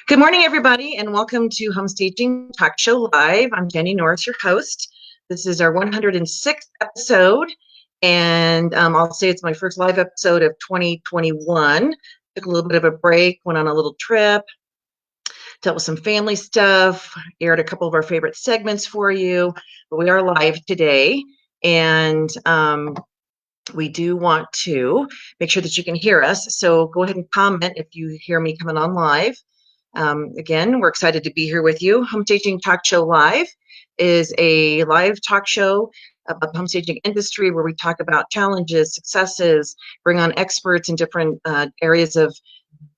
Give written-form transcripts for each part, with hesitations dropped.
Good morning, everybody, and welcome to Homestaging Talk Show Live. I'm Jenny Norris, your host. This is our 106th episode, and I'll say it's my first live episode of 2021. Took a little bit of a break, went on a little trip, dealt with some family stuff, aired a couple of our favorite segments for you, but we are live today, and we do want to make sure that you can hear us, so go ahead and comment if you hear me coming on live. Again, we're excited to be here with you. Homestaging Talk Show Live is a live talk show about the homestaging industry where we talk about challenges, successes, bring on experts in different areas of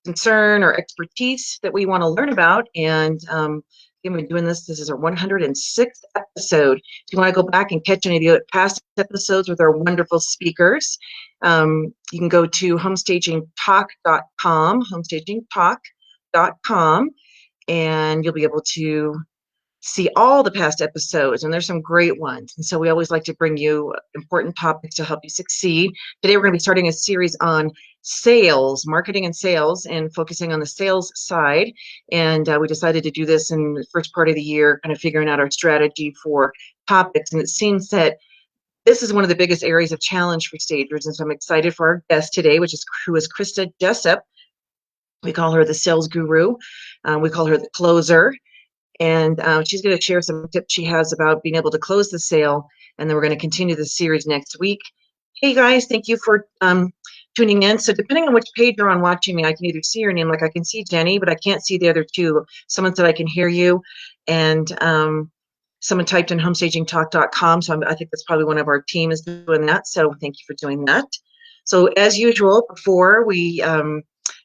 concern or expertise that we want to learn about. And again, we've been doing this. This is our 106th episode. If you want to go back and catch any of the past episodes with our wonderful speakers, you can go to homestagingtalk.com, homestagingtalk.com, and you'll be able to see all the past episodes, and there's some great ones. And so we always like to bring you important topics to help you succeed. Today we're going to be starting a series on sales, marketing and sales, and focusing on the sales side. And we decided to do this in the first part of the year, kind of figuring out our strategy for topics. And it seems that this is one of the biggest areas of challenge for stagers. And so I'm excited for our guest today, who is Krista Jessup. We call her the sales guru. We call her the closer. And she's going to share some tips she has about being able to close the sale. And then we're going to continue the series next week. Hey, guys, thank you for tuning in. So depending on which page you're on watching me, I can either see your name, like I can see Jenny, but I can't see the other two. Someone said I can hear you. And someone typed in homestagingtalk.com. So I think that's probably one of our team is doing that. So thank you for doing that. So as usual, before we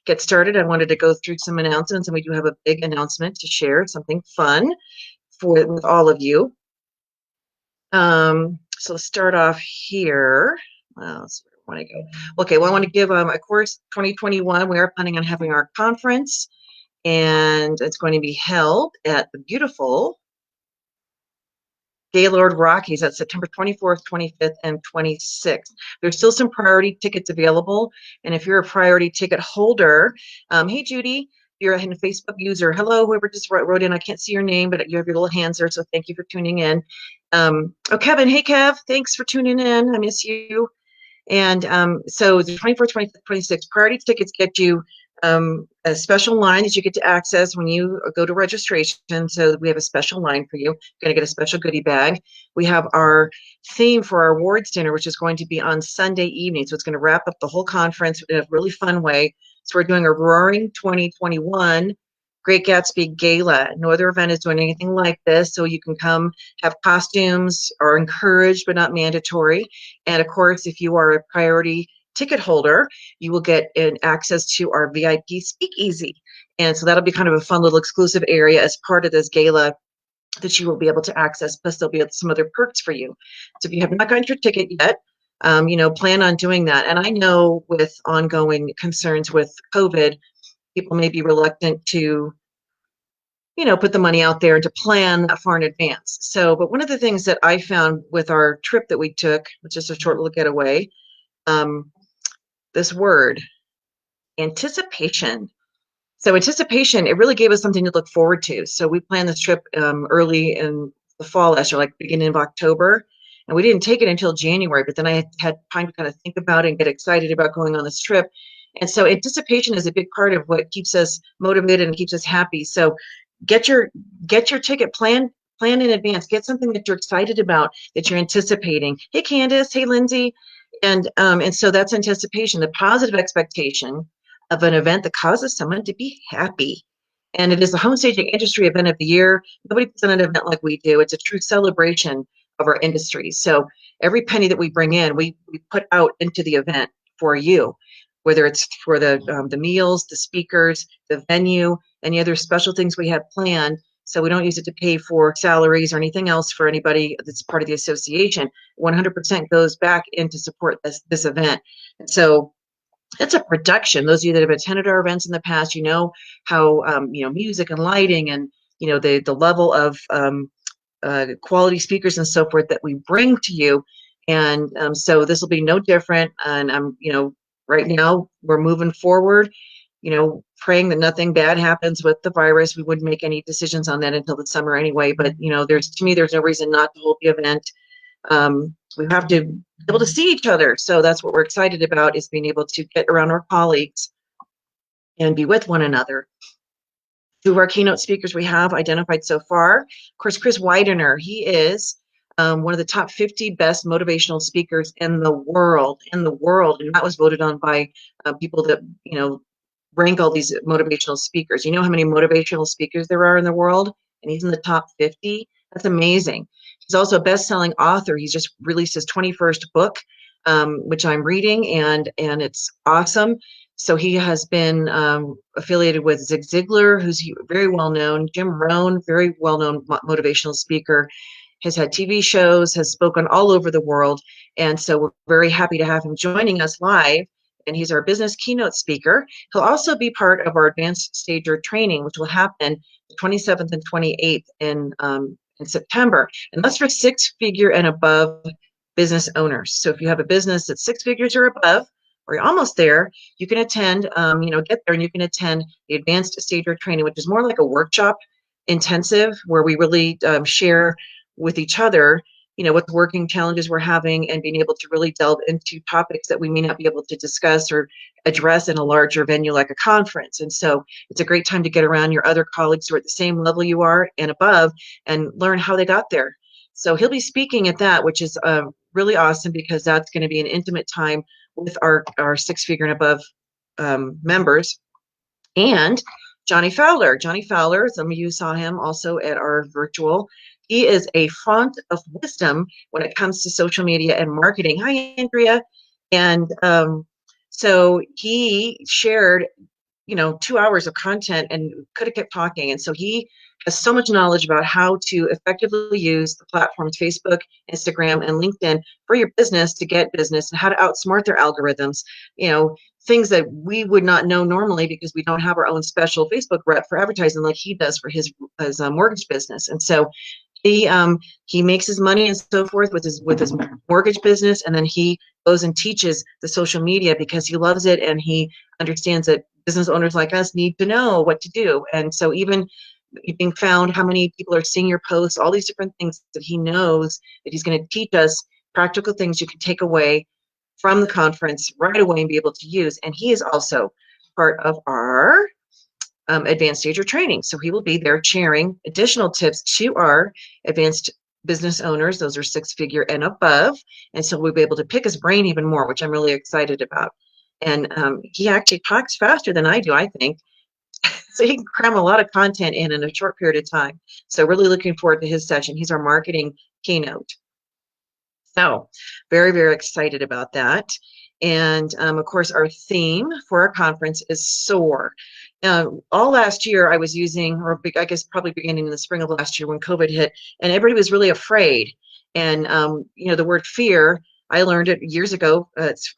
get started, I wanted to go through some announcements, and we do have a big announcement to share, something fun with all of you. So let's start off here. Let's see where I want to go. Okay, well, I want to give, of course, 2021, we are planning on having our conference, and it's going to be held at the beautiful Gaylord Rockies. That's September 24th, 25th, and 26th. There's still some priority tickets available. And if you're a priority ticket holder, hey, Judy, you're a Facebook user. Hello, whoever just wrote in. I can't see your name, but you have your little hands there. So thank you for tuning in. Oh, Kevin. Hey, Kev. Thanks for tuning in. I miss you. And so the 24th, 25th, 26th priority tickets get you a special line that you get to access when you go to registration. So we have a special line for you. You're going to get a special goodie bag. We have our theme for our awards dinner, which is going to be on Sunday evening. So it's going to wrap up the whole conference in a really fun way. So we're doing a Roaring 2021 Great Gatsby Gala. No other event is doing anything like this. So you can come have costumes, are encouraged but not mandatory. And of course, if you are a priority ticket holder, you will get an access to our VIP speakeasy. And so that'll be kind of a fun little exclusive area as part of this gala that you will be able to access. Plus, there'll be some other perks for you. So if you have not gotten your ticket yet, plan on doing that. And I know with ongoing concerns with COVID, people may be reluctant to put the money out there and to plan that far in advance. So, but one of the things that I found with our trip that we took, which is a short little getaway, this word, anticipation. So anticipation, it really gave us something to look forward to. So we planned this trip early in the fall last year, like beginning of October, and we didn't take it until January, but then I had time to kind of think about it and get excited about going on this trip. And so anticipation is a big part of what keeps us motivated and keeps us happy. So get your ticket, plan in advance, get something that you're excited about, that you're anticipating. Hey, Candace, hey, Lindsay. And so that's anticipation, the positive expectation of an event that causes someone to be happy. And it is the homestaging industry event of the year. Nobody puts on an event like we do. It's a true celebration of our industry. So every penny that we bring in, we put out into the event for you, whether it's for the meals, the speakers, the venue, any other special things we have planned. So we don't use it to pay for salaries or anything else for anybody that's part of the association. 100% goes back in to support this event. And so it's a production. Those of you that have attended our events in the past, you know how music and lighting and the level of quality speakers and so forth that we bring to you. And so this will be no different. And right now we're moving forward. praying that nothing bad happens with the virus. We wouldn't make any decisions on that until the summer anyway. But, to me, there's no reason not to hold the event. We have to be able to see each other. So that's what we're excited about, is being able to get around our colleagues and be with one another. Two of our keynote speakers we have identified so far. Of course, Chris Widener, he is one of the top 50 best motivational speakers in the world, and that was voted on by people that, rank all these motivational speakers. You know how many motivational speakers there are in the world? And he's in the top 50. That's amazing. He's also a best-selling author. He's just released his 21st book, which I'm reading, and it's awesome. So he has been affiliated with Zig Ziglar, who's very well known, Jim Rohn, very well known motivational speaker, has had TV shows, has spoken all over the world. And so we're very happy to have him joining us live. And he's our business keynote speaker. He'll also be part of our advanced stager training, which will happen the 27th and 28th in September. And that's for six-figure and above business owners. So if you have a business that's six figures or above, or you're almost there, you can attend, get there and you can attend the advanced stager training, which is more like a workshop intensive where we really share with each other, what the working challenges we're having, and being able to really delve into topics that we may not be able to discuss or address in a larger venue like a conference. And so it's a great time to get around your other colleagues who are at the same level you are and above, and learn how they got there. So he'll be speaking at that, which is really awesome, because that's going to be an intimate time with our six-figure and above members. And Johnny Fowler, some of you saw him also at our virtual. He is a font of wisdom when it comes to social media and marketing. Hi, Andrea. And so he shared, 2 hours of content and could have kept talking. And so he has so much knowledge about how to effectively use the platforms, Facebook, Instagram, and LinkedIn for your business to get business, and how to outsmart their algorithms, things that we would not know normally because we don't have our own special Facebook rep for advertising like he does for his mortgage business. And so he makes his money and so forth with his mortgage business, and then he goes and teaches the social media because he loves it, and he understands that business owners like us need to know what to do. And so even being found, how many people are seeing your posts, all these different things that he knows that he's going to teach us, practical things you can take away from the conference right away and be able to use. And he is also part of our advanced stager training. So he will be there sharing additional tips to our advanced business owners. Those are six-figure and above. And so we'll be able to pick his brain even more, which I'm really excited about. And he actually talks faster than I do, I think. So he can cram a lot of content in a short period of time. So really looking forward to his session. He's our marketing keynote. So very, very excited about that. And of course, our theme for our conference is SOAR. All last year I was using, or I guess probably beginning in the spring of last year when COVID hit, and everybody was really afraid. And, the word fear, I learned it years ago. It's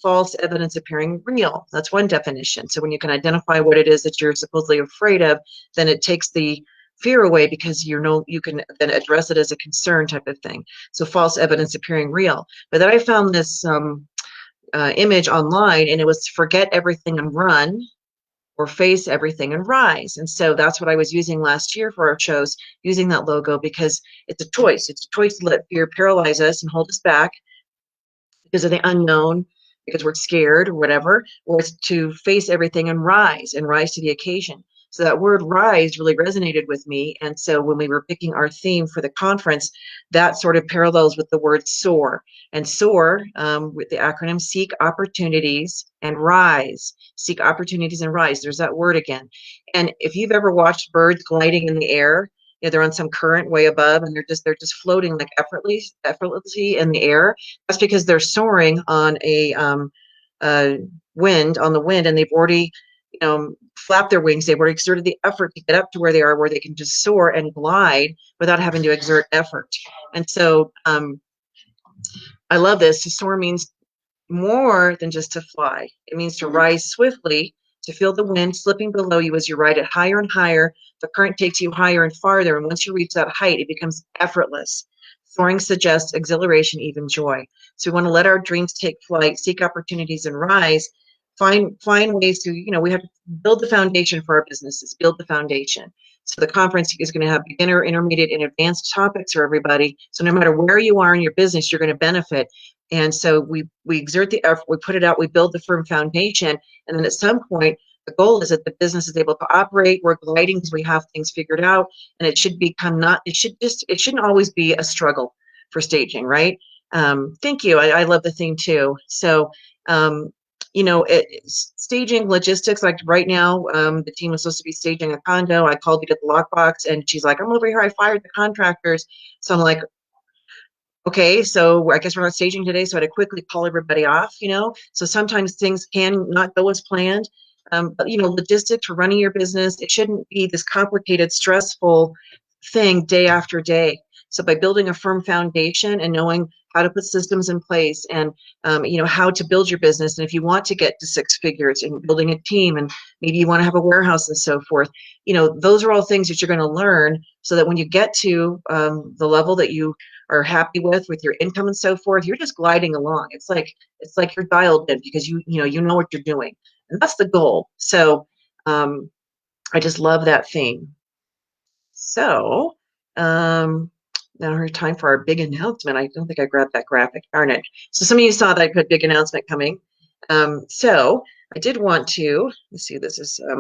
false evidence appearing real. That's one definition. So when you can identify what it is that you're supposedly afraid of, then it takes the fear away, because you can then address it as a concern type of thing. So false evidence appearing real. But then I found this image online, and it was forget everything and run, or face everything and rise. And so that's what I was using last year for our shows, using that logo, because it's a choice. It's a choice to let fear paralyze us and hold us back because of the unknown, because we're scared or whatever, or it's to face everything and rise to the occasion. So that word rise really resonated with me. And so when we were picking our theme for the conference, that sort of parallels with the word soar. And soar, with the acronym, seek opportunities and rise. Seek opportunities and rise. There's that word again. And if you've ever watched birds gliding in the air, they're on some current way above, and they're just floating like effortlessly in the air. That's because they're soaring on a wind, and they've already flap their wings. They've already exerted the effort to get up to where they are, where they can just soar and glide without having to exert effort. And so I love this. To soar means more than just to fly. It means to rise swiftly, to feel the wind slipping below you as you ride it higher and higher. The current takes you higher and farther, and once you reach that height, it becomes effortless. Soaring suggests exhilaration, even joy. So we want to let our dreams take flight, seek opportunities, and rise find ways to, we have to build the foundation for our businesses, build the foundation. So the conference is going to have beginner, intermediate, and advanced topics for everybody. So no matter where you are in your business, you're going to benefit. And so we exert the effort, we put it out, we build the firm foundation, and then at some point, the goal is that the business is able to operate. We're gliding because we have things figured out, and it should become not. It shouldn't always be a struggle for staging, right? Thank you. I love the theme too. So, staging logistics, like right now, the team was supposed to be staging a condo. I called to get the lockbox, and she's like, I'm over here. I fired the contractors. So I'm like, okay, so I guess we're not staging today. So I had to quickly call everybody off. So sometimes things can not go as planned. But, logistics for running your business, it shouldn't be this complicated, stressful thing day after day. So by building a firm foundation and knowing how to put systems in place and, how to build your business. And if you want to get to six figures and building a team and maybe you want to have a warehouse and so forth, those are all things that you're going to learn so that when you get to the level that you are happy with your income and so forth, you're just gliding along. It's like you're dialed in because you know what you're doing. And that's the goal. So I just love that theme. So now our time for our big announcement. I don't think I grabbed that graphic. Darn it. So some of you saw that good big announcement coming. So I did want to, let's see, this is, I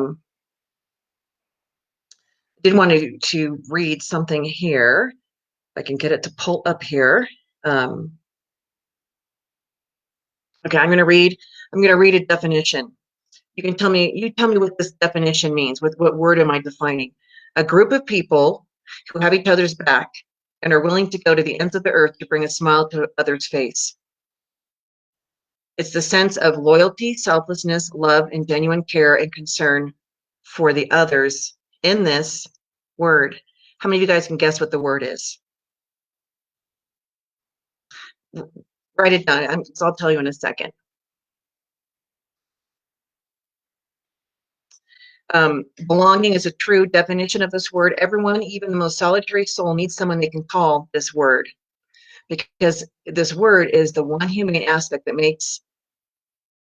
did want to read something here. If I can get it to pull up here. Okay, I'm going to read a definition. You tell me what this definition means. What word am I defining? A group of people who have each other's back and are willing to go to the ends of the earth to bring a smile to others' face. It's the sense of loyalty, selflessness, love, and genuine care and concern for the others in this word. How many of you guys can guess what the word is? Write it down. I'll tell you in a second. Belonging is a true definition of this word. Everyone, even the most solitary soul, needs someone they can call this word, because this word is the one human aspect that makes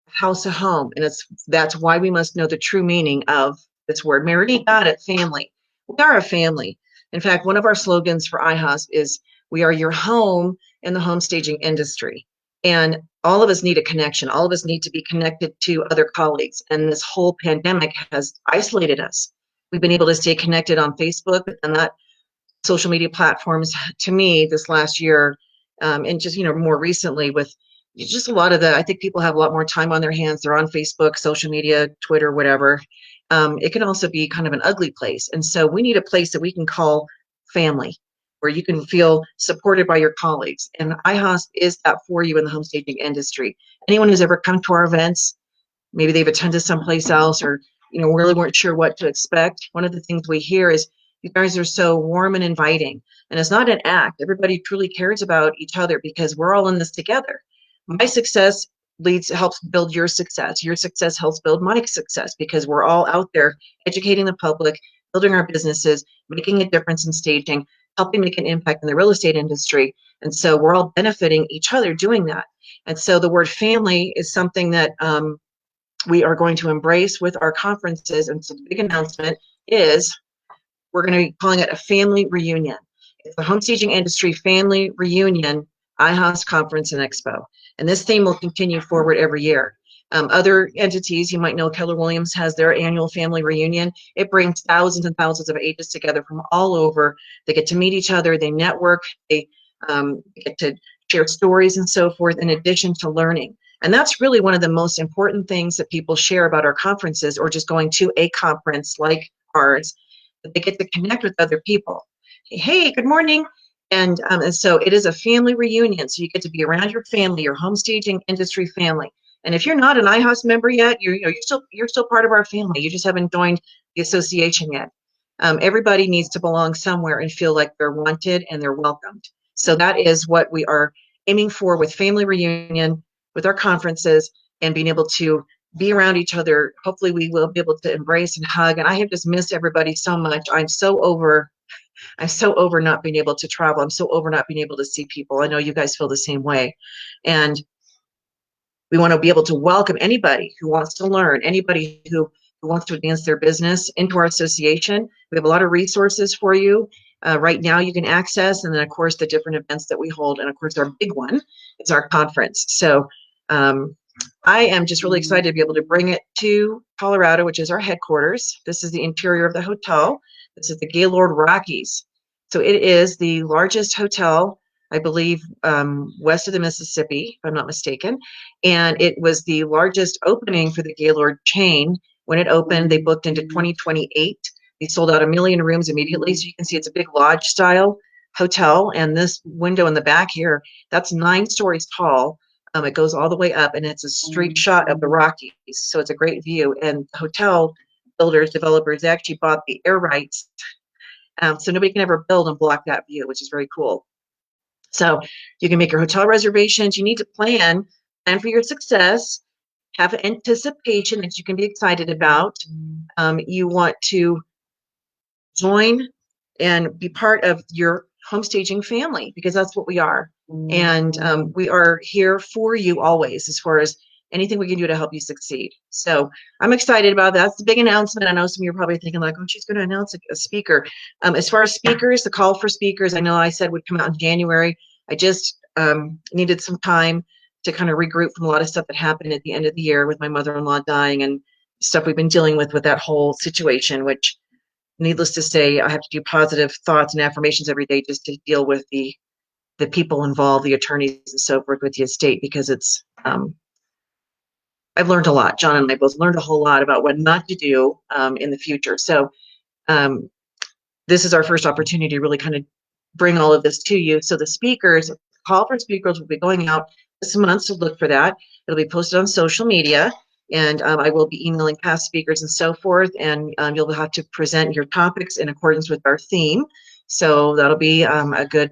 house a home, and that's why we must know the true meaning of this word. Mary got it. Family. We are a family. In fact, one of our slogans for iHosp is "We are your home in the home staging industry." And all of us need a connection. All of us need to be connected to other colleagues. And this whole pandemic has isolated us. We've been able to stay connected on Facebook and that social media platforms to me this last year, and just more recently with just a lot of I think people have a lot more time on their hands. They're on Facebook, social media, Twitter, whatever. It can also be kind of an ugly place, and so we need a place that we can call family, where you can feel supported by your colleagues. And iHosp is that for you in the home staging industry. Anyone who's ever come to our events, maybe they've attended someplace else, or really weren't sure what to expect. One of the things we hear is, you guys are so warm and inviting. And it's not an act. Everybody truly cares about each other because we're all in this together. My success helps build your success. Your success helps build my success, because we're all out there educating the public, building our businesses, making a difference in staging, helping make an impact in the real estate industry. And so we're all benefiting each other doing that. And so the word family is something that we are going to embrace with our conferences. And so the big announcement is we're going to be calling it a family reunion. It's the home staging industry family reunion, iHosp Conference and Expo. And this theme will continue forward every year. Other entities, you might know Keller Williams has their annual family reunion. It brings thousands and thousands of agents together from all over. They get to meet each other, they network, they get to share stories and so forth, in addition to learning. And that's really one of the most important things that people share about our conferences, or just going to a conference like ours, that they get to connect with other people. Hey, good morning. And so it is a family reunion. So you get to be around your family, your home staging industry family. And if you're not an iHosp member yet, you're still part of our family. You just haven't joined the association yet. Everybody needs to belong somewhere and feel like they're wanted and they're welcomed. So that is what we are aiming for with family reunion, with our conferences, and being able to be around each other. Hopefully we will be able to embrace and hug. And I have just missed everybody so much. I'm so over not being able to travel. I'm so over not being able to see people. I know you guys feel the same way. And We want to be able to welcome anybody who wants to learn, anybody who wants to advance their business into our association. We have a lot of resources for you. Right now you can access, and then of course the different events that we hold, and of course our big one is our conference. So I am just really excited to be able to bring it to Colorado, which is our headquarters. This is the interior of the hotel. This is the Gaylord Rockies. So it is the largest hotel, I believe, west of the Mississippi, if I'm not mistaken. And it was the largest opening for the Gaylord chain. When it opened, they booked into 2028. They sold out 1 million rooms immediately. So you can see it's a big lodge style hotel. And this window in the back here, that's 9 stories tall. It goes all the way up, and it's a straight shot of the Rockies. So it's a great view. And hotel builders, developers actually bought the air rights. So nobody can ever build and block that view, which is very cool. So you can make your hotel reservations. You need to plan for your success, have anticipation that you can be excited about. You want to join and be part of your home staging family, because that's what we are. And we are here for you always, as far as anything we can do to help you succeed. So I'm excited about that. That's the big announcement. I know some of you are probably thinking like, oh, she's going to announce a speaker. As far as speakers, the call for speakers, I know I said would come out in January. I just needed some time to kind of regroup from a lot of stuff that happened at the end of the year with my mother-in-law dying and stuff we've been dealing with that whole situation, which, needless to say, I have to do positive thoughts and affirmations every day just to deal with the people involved, the attorneys and so forth with the estate, because it's, I've learned a lot. John and I both learned a whole lot about what not to do in the future. So this is our first opportunity to really kind of bring all of this to you. So the speakers, call for speakers will be going out this month, so look for that. It'll be posted on social media, and I will be emailing past speakers and so forth, and you'll have to present your topics in accordance with our theme. So that'll be a good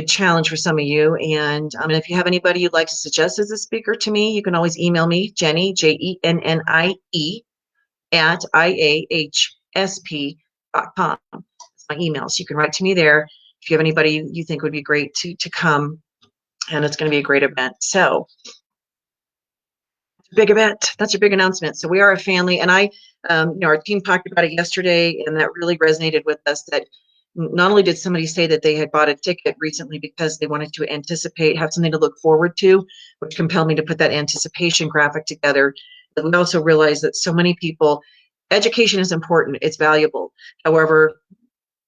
challenge for some of you. And if you have anybody you'd like to suggest as a speaker to me, you can always email me, Jenny, JENNIE, at IAHSP.com. That's my email. So you can write to me there if you have anybody you think would be great to come. And it's going to be a great event. So big event. That's a big announcement. So we are a family, and our team talked about it yesterday, and that really resonated with us. That not only did somebody say that they had bought a ticket recently because they wanted to anticipate, have something to look forward to, which compelled me to put that anticipation graphic together. But we also realized that so many people, education is important. It's valuable. However,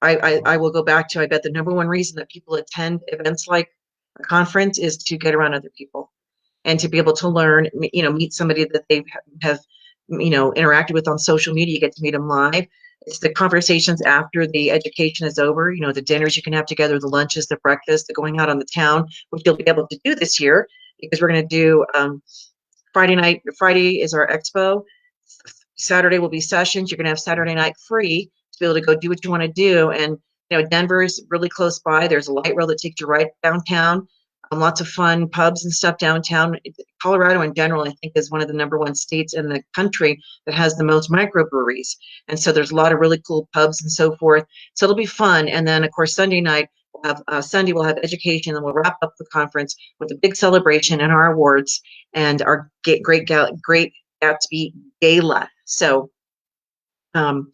I will go back to, I bet the number one reason that people attend events like a conference is to get around other people and to be able to learn, meet somebody that they have, interacted with on social media. You get to meet them live. It's the conversations after the education is over, the dinners you can have together, the lunches, the breakfast, the going out on the town, which you'll be able to do this year, because we're going to do Friday night. Friday is our expo. Saturday will be sessions. You're going to have Saturday night free to be able to go do what you want to do. And, Denver is really close by. There's a light rail that takes you right downtown. Lots of fun pubs and stuff downtown. Colorado in general, I think, is one of the #1 states in the country that has the most microbreweries. And so there's a lot of really cool pubs and so forth. So it'll be fun. And then, of course, Sunday night, Sunday we'll have education, and we'll wrap up the conference with a big celebration and our awards and our Great Gatsby Gala. So the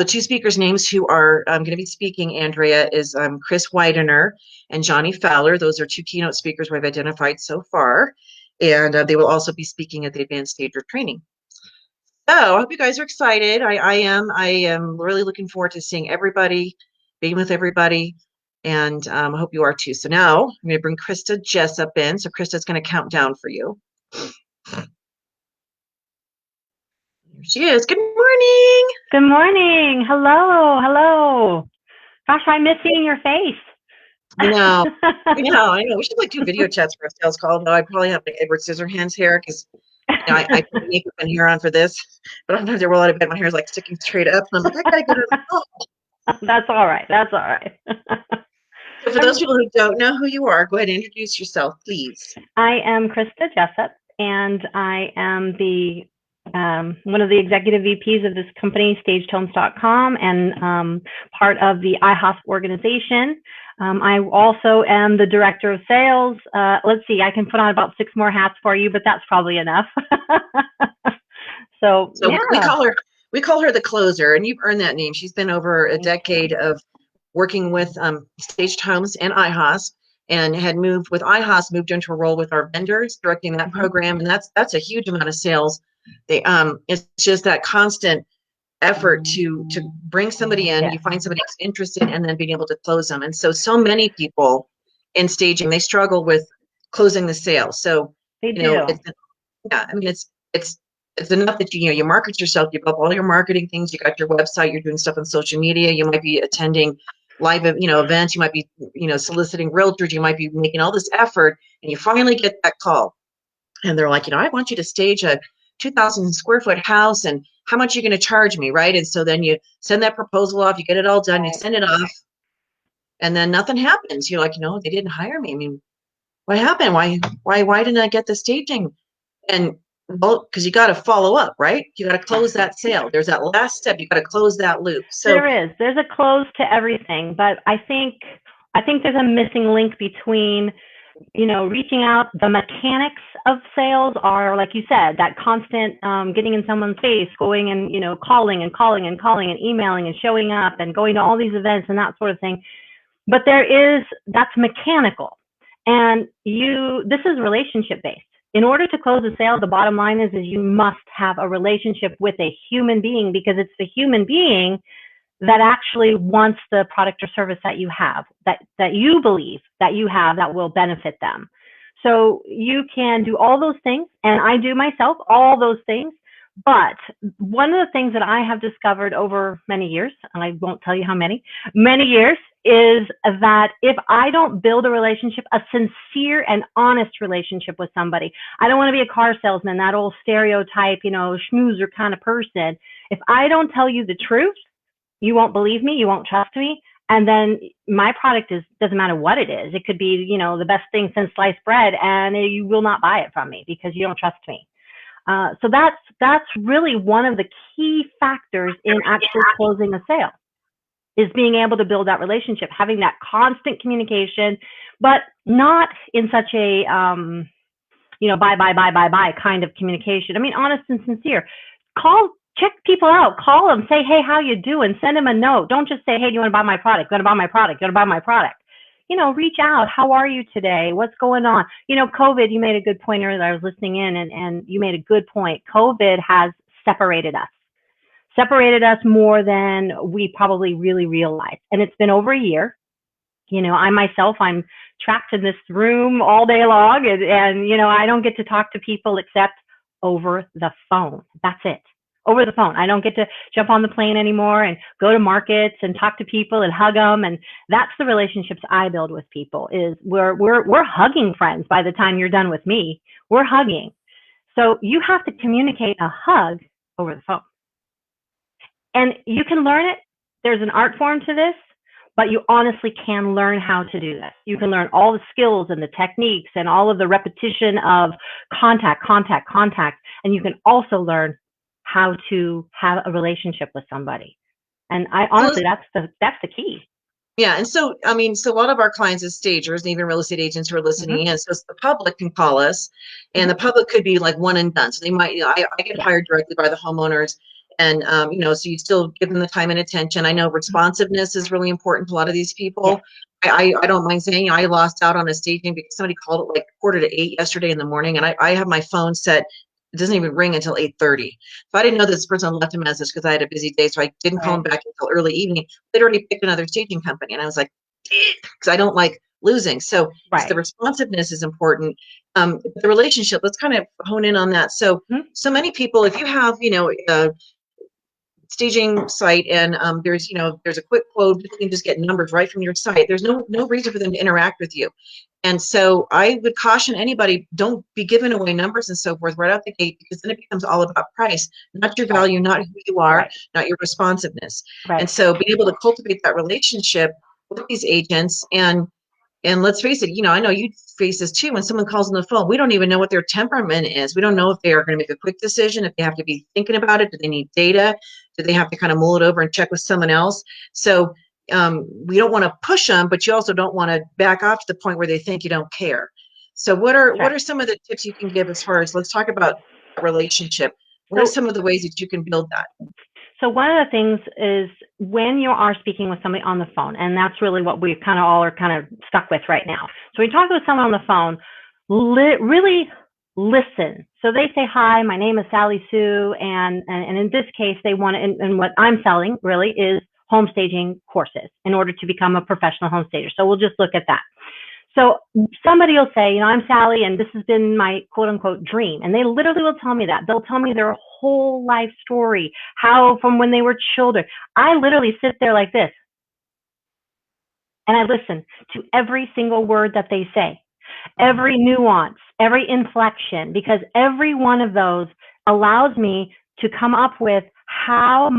two speakers' names who are going to be speaking, Andrea, is Chris Widener and Johnny Fowler. Those are 2 keynote speakers we've identified so far. And they will also be speaking at the Advanced Stager Training. So I hope you guys are excited. I am really looking forward to seeing everybody, being with everybody, and I hope you are too. So now I'm going to bring Krista Jessup in. So Krista's going to count down for you. Here she is. Good morning. Good morning. Hello. Gosh, I miss seeing your face. I know. We should do video chats for a sales call, though. I probably have Edward Scissorhands hair because I put makeup and hair on for this, but sometimes I roll out of bed, my hair is like sticking straight up, and I'm like, I gotta get to the phone. That's all right. So for those people who don't know who you are, go ahead and introduce yourself, please. I am Krista Jessup, and I am the one of the executive VPs of this company, StagedHomes.com, and part of the IHOS organization. I also am the director of sales. Let's see, I can put on about 6 more hats for you, but that's probably enough. So So yeah. we call her the closer, and you've earned that name. She's been over a decade of working with Staged Homes and IHOS, and had moved with IHOS, moved into a role with our vendors, directing that program, and that's a huge amount of sales. They it's just that constant effort to bring somebody in, Yeah, you find somebody who's interested, and then being able to close them. And so many people in staging, they struggle with closing the sale. So, they you know, do. it's yeah, I mean it's enough that you market yourself, you have all your marketing things, you got your website, you're doing stuff on social media, you might be attending live events, you might be soliciting realtors, you might be making all this effort, and you finally get that call, and they're like, I want you to stage a 2,000 square foot house, and how much are you going to charge me, right? And so then you send that proposal off, you get it all done, you send it off, and then nothing happens. You're like, they didn't hire me. I mean, what happened? Why didn't I get the staging? And well, because you got to follow up, right? You got to close that sale. There's that last step. You got to close that loop. So There's a close to everything, but I think there's a missing link between reaching out. The mechanics of sales are, like you said, that constant getting in someone's face, going and calling and calling and calling and emailing and showing up and going to all these events and that sort of thing. But that's mechanical, and this is relationship based. In order to close a sale, the bottom line is you must have a relationship with a human being, because it's the human being that actually wants the product or service that you have, that you believe that you have, that will benefit them. So you can do all those things, and I do myself, all those things. But one of the things that I have discovered over many years, and I won't tell you how many years, is that if I don't build a relationship, a sincere and honest relationship with somebody, I don't want to be a car salesman, that old stereotype, schmoozer kind of person. If I don't tell you the truth, you won't believe me, you won't trust me, and then my product doesn't matter what it is. It could be, the best thing since sliced bread, and you will not buy it from me because you don't trust me. So that's really one of the key factors in actually closing a sale, is being able to build that relationship, having that constant communication, but not in such a buy kind of communication. I mean, honest and sincere. Check people out, call them, say, hey, how you doing? Send them a note. Don't just say, hey, do you want to buy my product? Going to buy my product? Going to buy my product? Reach out. How are you today? What's going on? COVID, you made a good point earlier. I was listening in, and you made a good point. COVID has separated us more than we probably really realized. And it's been over a year. I'm trapped in this room all day long, and I don't get to talk to people except over the phone. That's it. Over the phone. I don't get to jump on the plane anymore and go to markets and talk to people and hug them. And that's the relationships I build with people, is we're hugging friends by the time you're done with me. We're hugging. So you have to communicate a hug over the phone. And you can learn it. There's an art form to this, but you honestly can learn how to do this. You can learn all the skills and the techniques and all of the repetition of contact. And you can also learn how to have a relationship with somebody. And honestly, that's the key. Yeah, and so I mean, so a lot of our clients as stagers, and even real estate agents who are listening in, so the public can call us, and the public could be like one and done. So they might, I get hired directly by the homeowners, and so you still give them the time and attention. I know responsiveness is really important to a lot of these people. I don't mind saying I lost out on a staging because somebody called at like 7:45 yesterday in the morning, and I have my phone set. It doesn't even ring until 8:30. So I didn't know this person left a message because I had a busy day, so I didn't call him back until early evening. They'd already picked another staging company, and I was like, because I don't like losing. So the responsiveness is important. The relationship, let's kind of hone in on that. So many people, if you have, a staging site, and there's a quick quote, you can just get numbers right from your site. There's no reason for them to interact with you. And so I would caution anybody, don't be giving away numbers and so forth right out the gate, because then it becomes all about price, not your value, not who you are, not your responsiveness. And so being able to cultivate that relationship with these agents, and let's face it, I know you face this too. When someone calls on the phone, we don't even know what their temperament is. We don't know if they are going to make a quick decision, if they have to be thinking about it. Do they need data? Do they have to kind of mull it over and check with someone else? So we don't want to push them, but you also don't want to back off to the point where they think you don't care. So what That's are some of the tips you can give as far as, let's talk about relationship. What are right. some of the ways that you can build that? So one of the things is when you are speaking with somebody on the phone, and that's really what we kind of all are kind of stuck with right now. So when you talk with someone on the phone, really listen. So they say, hi, my name is Sally Sue, and in this case, they want to, and what I'm selling really is home staging courses in order to become a professional home stager. So we'll just look at that. So somebody will say, I'm Sally, and this has been my quote unquote dream. And they literally will tell me that. They'll tell me their whole life story, how from when they were children. I literally sit there like this and I listen to every single word that they say, every nuance, every inflection, because every one of those allows me to come up with how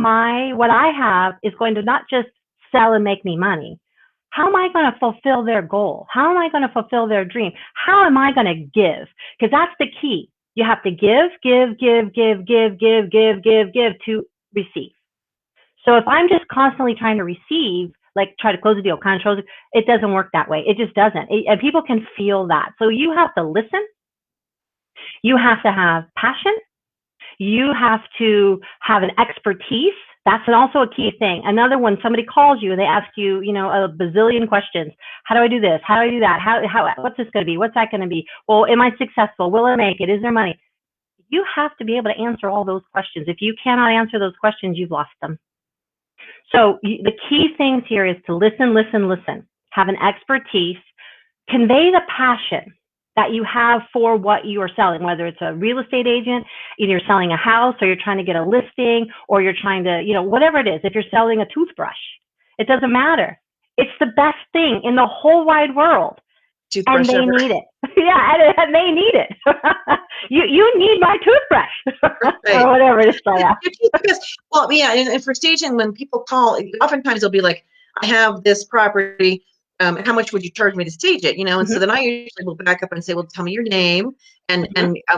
what I have is going to not just sell and make me money. How am I going to fulfill their goal? How am I going to fulfill their dream? How am I going to give? Because that's the key. You have to give to receive. So if I'm just constantly trying to receive, like try to close a deal, kind of close it doesn't work that way. It just doesn't. And people can feel that. So you have to listen. You have to have passion. You have to have an expertise. That's also a key thing. Another one, somebody calls you and they ask you, a bazillion questions. How do I do this? How do I do that? What's this going to be? What's that going to be? Well, am I successful? Will I make it? Is there money? You have to be able to answer all those questions. If you cannot answer those questions, you've lost them. So the key things here is to listen, have an expertise, convey the passion that you have for what you are selling, whether it's a real estate agent, either you're selling a house or you're trying to get a listing or you're trying to, whatever it is, if you're selling a toothbrush, it doesn't matter. It's the best thing in the whole wide world. Toothbrush and they ever. need it. Yeah, and they need it. you need my toothbrush Right. or whatever it is. So, yeah. Well, yeah, and for staging, when people call, oftentimes they'll be like, I have this property. How much would you charge me to stage it? And so then I usually will back up and say, well, tell me your name. And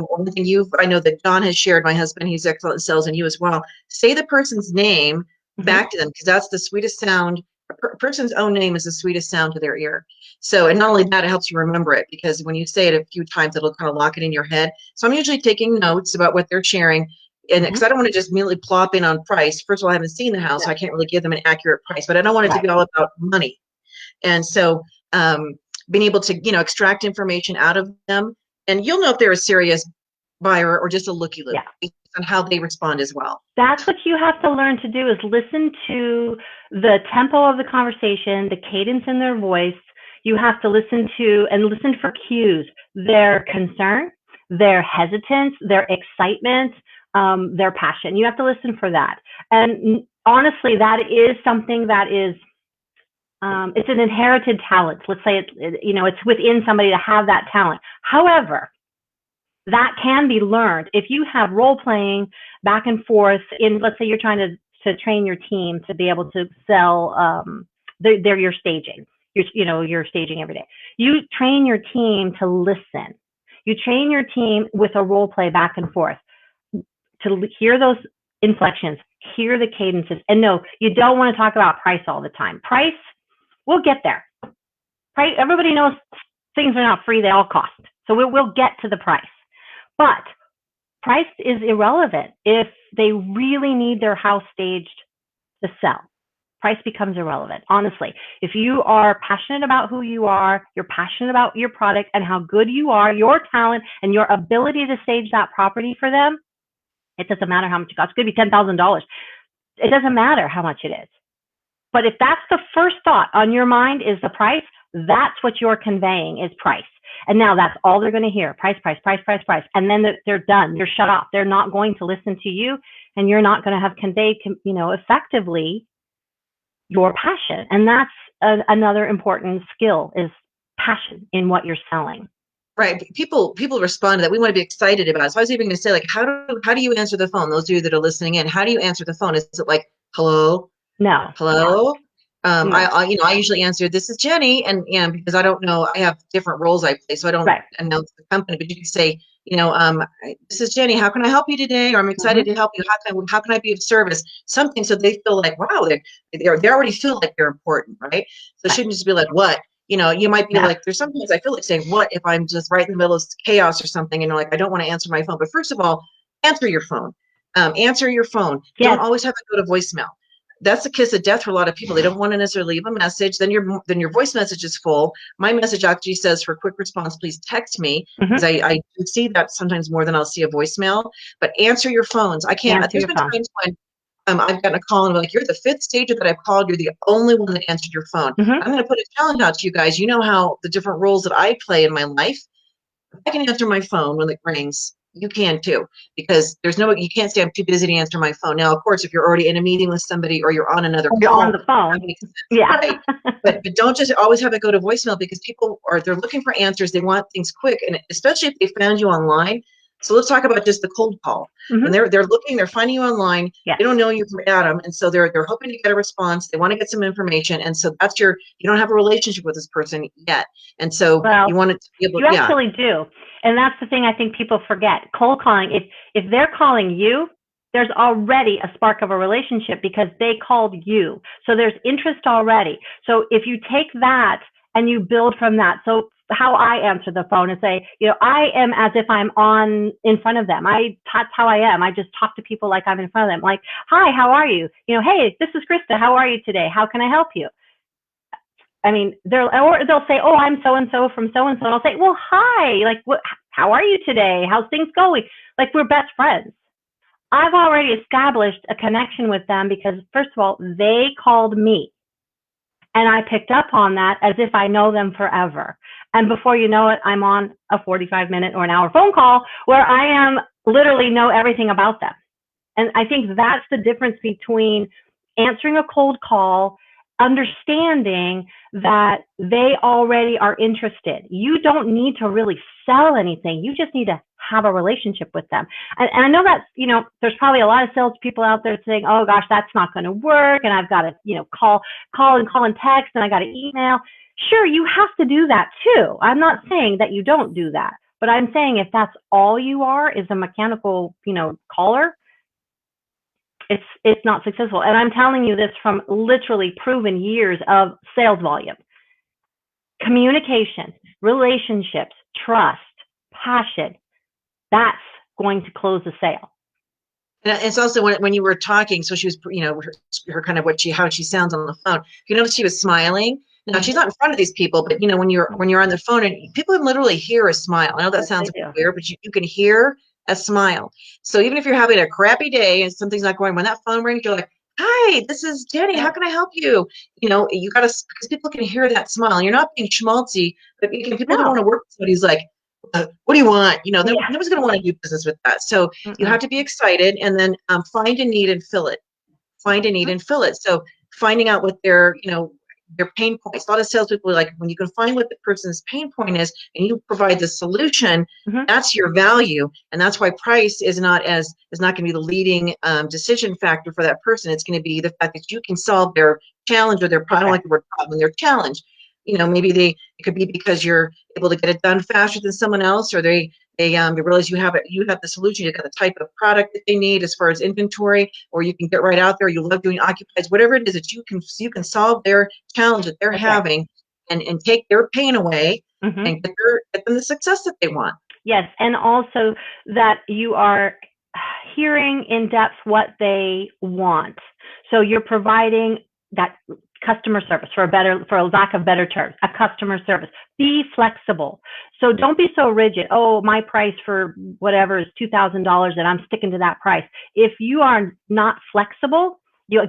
one thing I know that John has shared, my husband, he's excellent in sales, and you as well. Say the person's name back to them, because that's the sweetest sound. A person's own name is the sweetest sound to their ear. So, and not only that, it helps you remember it, because when you say it a few times, it'll kind of lock it in your head. So I'm usually taking notes about what they're sharing. And because I don't want to just immediately plop in on price. First of all, I haven't seen the house, so I can't really give them an accurate price, but I don't want it to be all about money. And so being able to, extract information out of them, and you'll know if they're a serious buyer or just a looky-loo based on how they respond as well. That's what you have to learn to do, is listen to the tempo of the conversation, the cadence in their voice. You have to listen for cues, their concern, their hesitance, their excitement, their passion. You have to listen for that. And honestly, that is something that is, it's an inherited talent. Let's say it's within somebody to have that talent. However, that can be learned if you have role playing back and forth let's say you're trying to train your team to be able to sell, you're staging. You're staging every day. You train your team to listen. You train your team with a role play back and forth to hear those inflections, hear the cadences. And no, you don't want to talk about price all the time. Price, we'll get there. Price, everybody knows things are not free, they all cost. So we'll get to the price. But price is irrelevant if they really need their house staged to sell. Price becomes irrelevant, honestly. If you are passionate about who you are, you're passionate about your product and how good you are, your talent and your ability to stage that property for them, it doesn't matter how much it costs. It could be $10,000. It doesn't matter how much it is. But if that's the first thought on your mind is the price, that's what you're conveying is price. And now that's all they're going to hear. Price. And then they're done. They're shut off. They're not going to listen to you, and you're not going to have conveyed, effectively your passion. And that's another important skill, is passion in what you're selling. Right. People respond to that. We want to be excited about it. So I was even going to say, like, how do you answer the phone? Those of you that are listening in, how do you answer the phone? Is it like, hello? No. Hello? Yeah. I usually answer, "This is Jenny," and because I don't know, I have different roles I play, so I don't Right. announce the company. But you can say, "This is Jenny. How can I help you today?" Or "I'm excited Mm-hmm. to help you. How can I be of service?" Something so they feel like, wow, they already feel like they're important, right? So it Right. shouldn't just be like, "What?" You might be Yeah. like, there's sometimes I feel like saying, "What?" if I'm just right in the middle of chaos or something, and you're like, I don't want to answer my phone. But first of all, answer your phone. Answer your phone. Don't Yes. always have it go to voicemail. That's the kiss of death for a lot of people. They don't want to necessarily leave a message. Then your voice message is full. My message actually says, for quick response, please text me, because Mm-hmm. I do see that sometimes more than I'll see a voicemail. But answer your phones. I can't. Answer There's your been phone. times when I've gotten a call and I'm like, you're the fifth stager that I've called. You're the only one that answered your phone. Mm-hmm. I'm going to put a challenge out to you guys. You know how the different roles that I play in my life. I can answer my phone when it rings. You can too, because you can't say I'm too busy to answer my phone. Now, of course, if you're already in a meeting with somebody or you're on another You're on call, the that phone. makes sense, Yeah. right? But don't just always have it go to voicemail, because they're looking for answers. They want things quick, and especially if they found you online. So let's talk about just the cold call. When Mm-hmm. they're finding you online. Yes. They don't know you from Adam, and so they're hoping to get a response. They want to get some information, and so you don't have a relationship with this person yet, and so Well, you want it to be able, you yeah. actually do. And that's the thing I think people forget. Cold calling, if they're calling you, there's already a spark of a relationship because they called you. So there's interest already. So if you take that and you build from that. So how I answer the phone and say, I am as if I'm on in front of them. That's how I am. I just talk to people like I'm in front of them. Like, hi, how are you? Hey, this is Krista. How are you today? How can I help you? I mean, they'll say, "Oh, I'm so and so from so and so," and I'll say, "Well, hi, like, what? How are you today? How's things going?" Like, we're best friends. I've already established a connection with them because, first of all, they called me, and I picked up on that as if I know them forever. And before you know it, I'm on a 45-minute or an hour phone call where I am literally know everything about them. And I think that's the difference between answering a cold call, understanding that they already are interested. You don't need to really sell anything. You just need to have a relationship with them. And I know that, there's probably a lot of salespeople out there saying, oh gosh, that's not going to work. And I've got to, call and text, and I got to email. Sure, you have to do that too. I'm not saying that you don't do that, but I'm saying if that's all you are is a mechanical, caller, it's not successful. And I'm telling you this from literally proven years of sales volume. Communication, relationships, trust, passion, that's going to close the sale. And it's also when you were talking, so she was, her kind of how she sounds on the phone. You notice she was smiling. Now she's not in front of these people, but when you're on the phone and people can literally hear a smile. I know that Yes, they sounds do. weird, but you can hear a smile. So even if you're having a crappy day and something's not going, when that phone rings, you're like, "Hi, this is Jenny. How can I help you?" You got to, because people can hear that smile. And you're not being schmaltzy, but people don't No. want to work with somebody who's like, "What do you want?" Yeah. Nobody's going to want to do business with that. So you have Mm-mm. to be excited, and then find a need and fill it. Find a need and fill it. So finding out what their pain points. A lot of salespeople are like, when you can find what the person's pain point is and you provide the solution, Mm-hmm. that's your value. And that's why price is not going to be the leading decision factor for that person. It's going to be the fact that you can solve their challenge or their problem. I don't like the word problem, their challenge. Maybe it could be because you're able to get it done faster than someone else, or they realize you have the solution. You've got the type of product that they need as far as inventory, or you can get right out there. You love doing occupies, whatever it is that you can solve their challenge that they're Okay. having, and take their pain away, Mm-hmm. and get them the success that they want. Yes, and also that you are hearing in depth what they want. So you're providing that customer service, for a lack of better terms, a customer service. Be flexible. So don't be so rigid. Oh, my price for whatever is $2,000 and I'm sticking to that price. If you are not flexible, you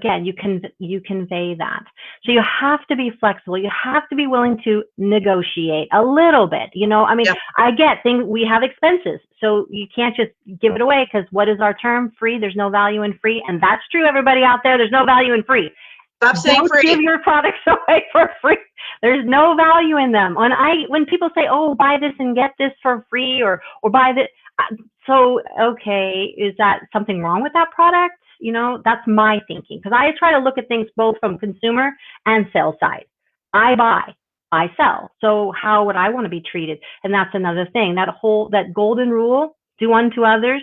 convey that. So you have to be flexible. You have to be willing to negotiate a little bit. I mean, Yep. I get things, we have expenses. So you can't just give it away, because what is our term? Free. There's no value in free. And that's true, everybody out there. There's no value in free. Stop saying Don't free. give your products away for free. There's no value in them. When people say, "Oh, buy this and get this for free," or buy this, so okay, is that something wrong with that product? that's my thinking, because I try to look at things both from consumer and sales side. I buy, I sell. So how would I want to be treated? And that's another thing. That golden rule, do unto others,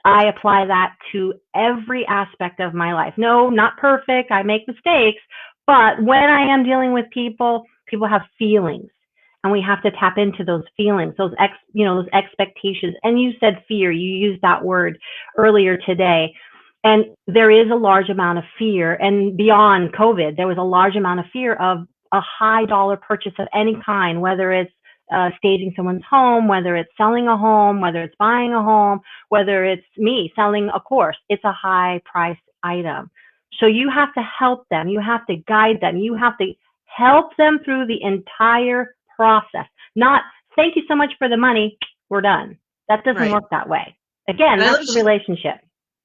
I apply that to every aspect of my life. No, not perfect. I make mistakes. But when I am dealing with people, people have feelings. And we have to tap into those feelings, those expectations. And you said fear. You used that word earlier today. And there is a large amount of fear. And beyond COVID, there was a large amount of fear of a high dollar purchase of any kind, whether it's staging someone's home, whether it's selling a home, whether it's buying a home, whether it's me selling a course. It's a high price item. So you have to help them. You have to guide them. You have to help them through the entire process. Not, thank you so much for the money, we're done. That doesn't work that way. Again, that's the relationship.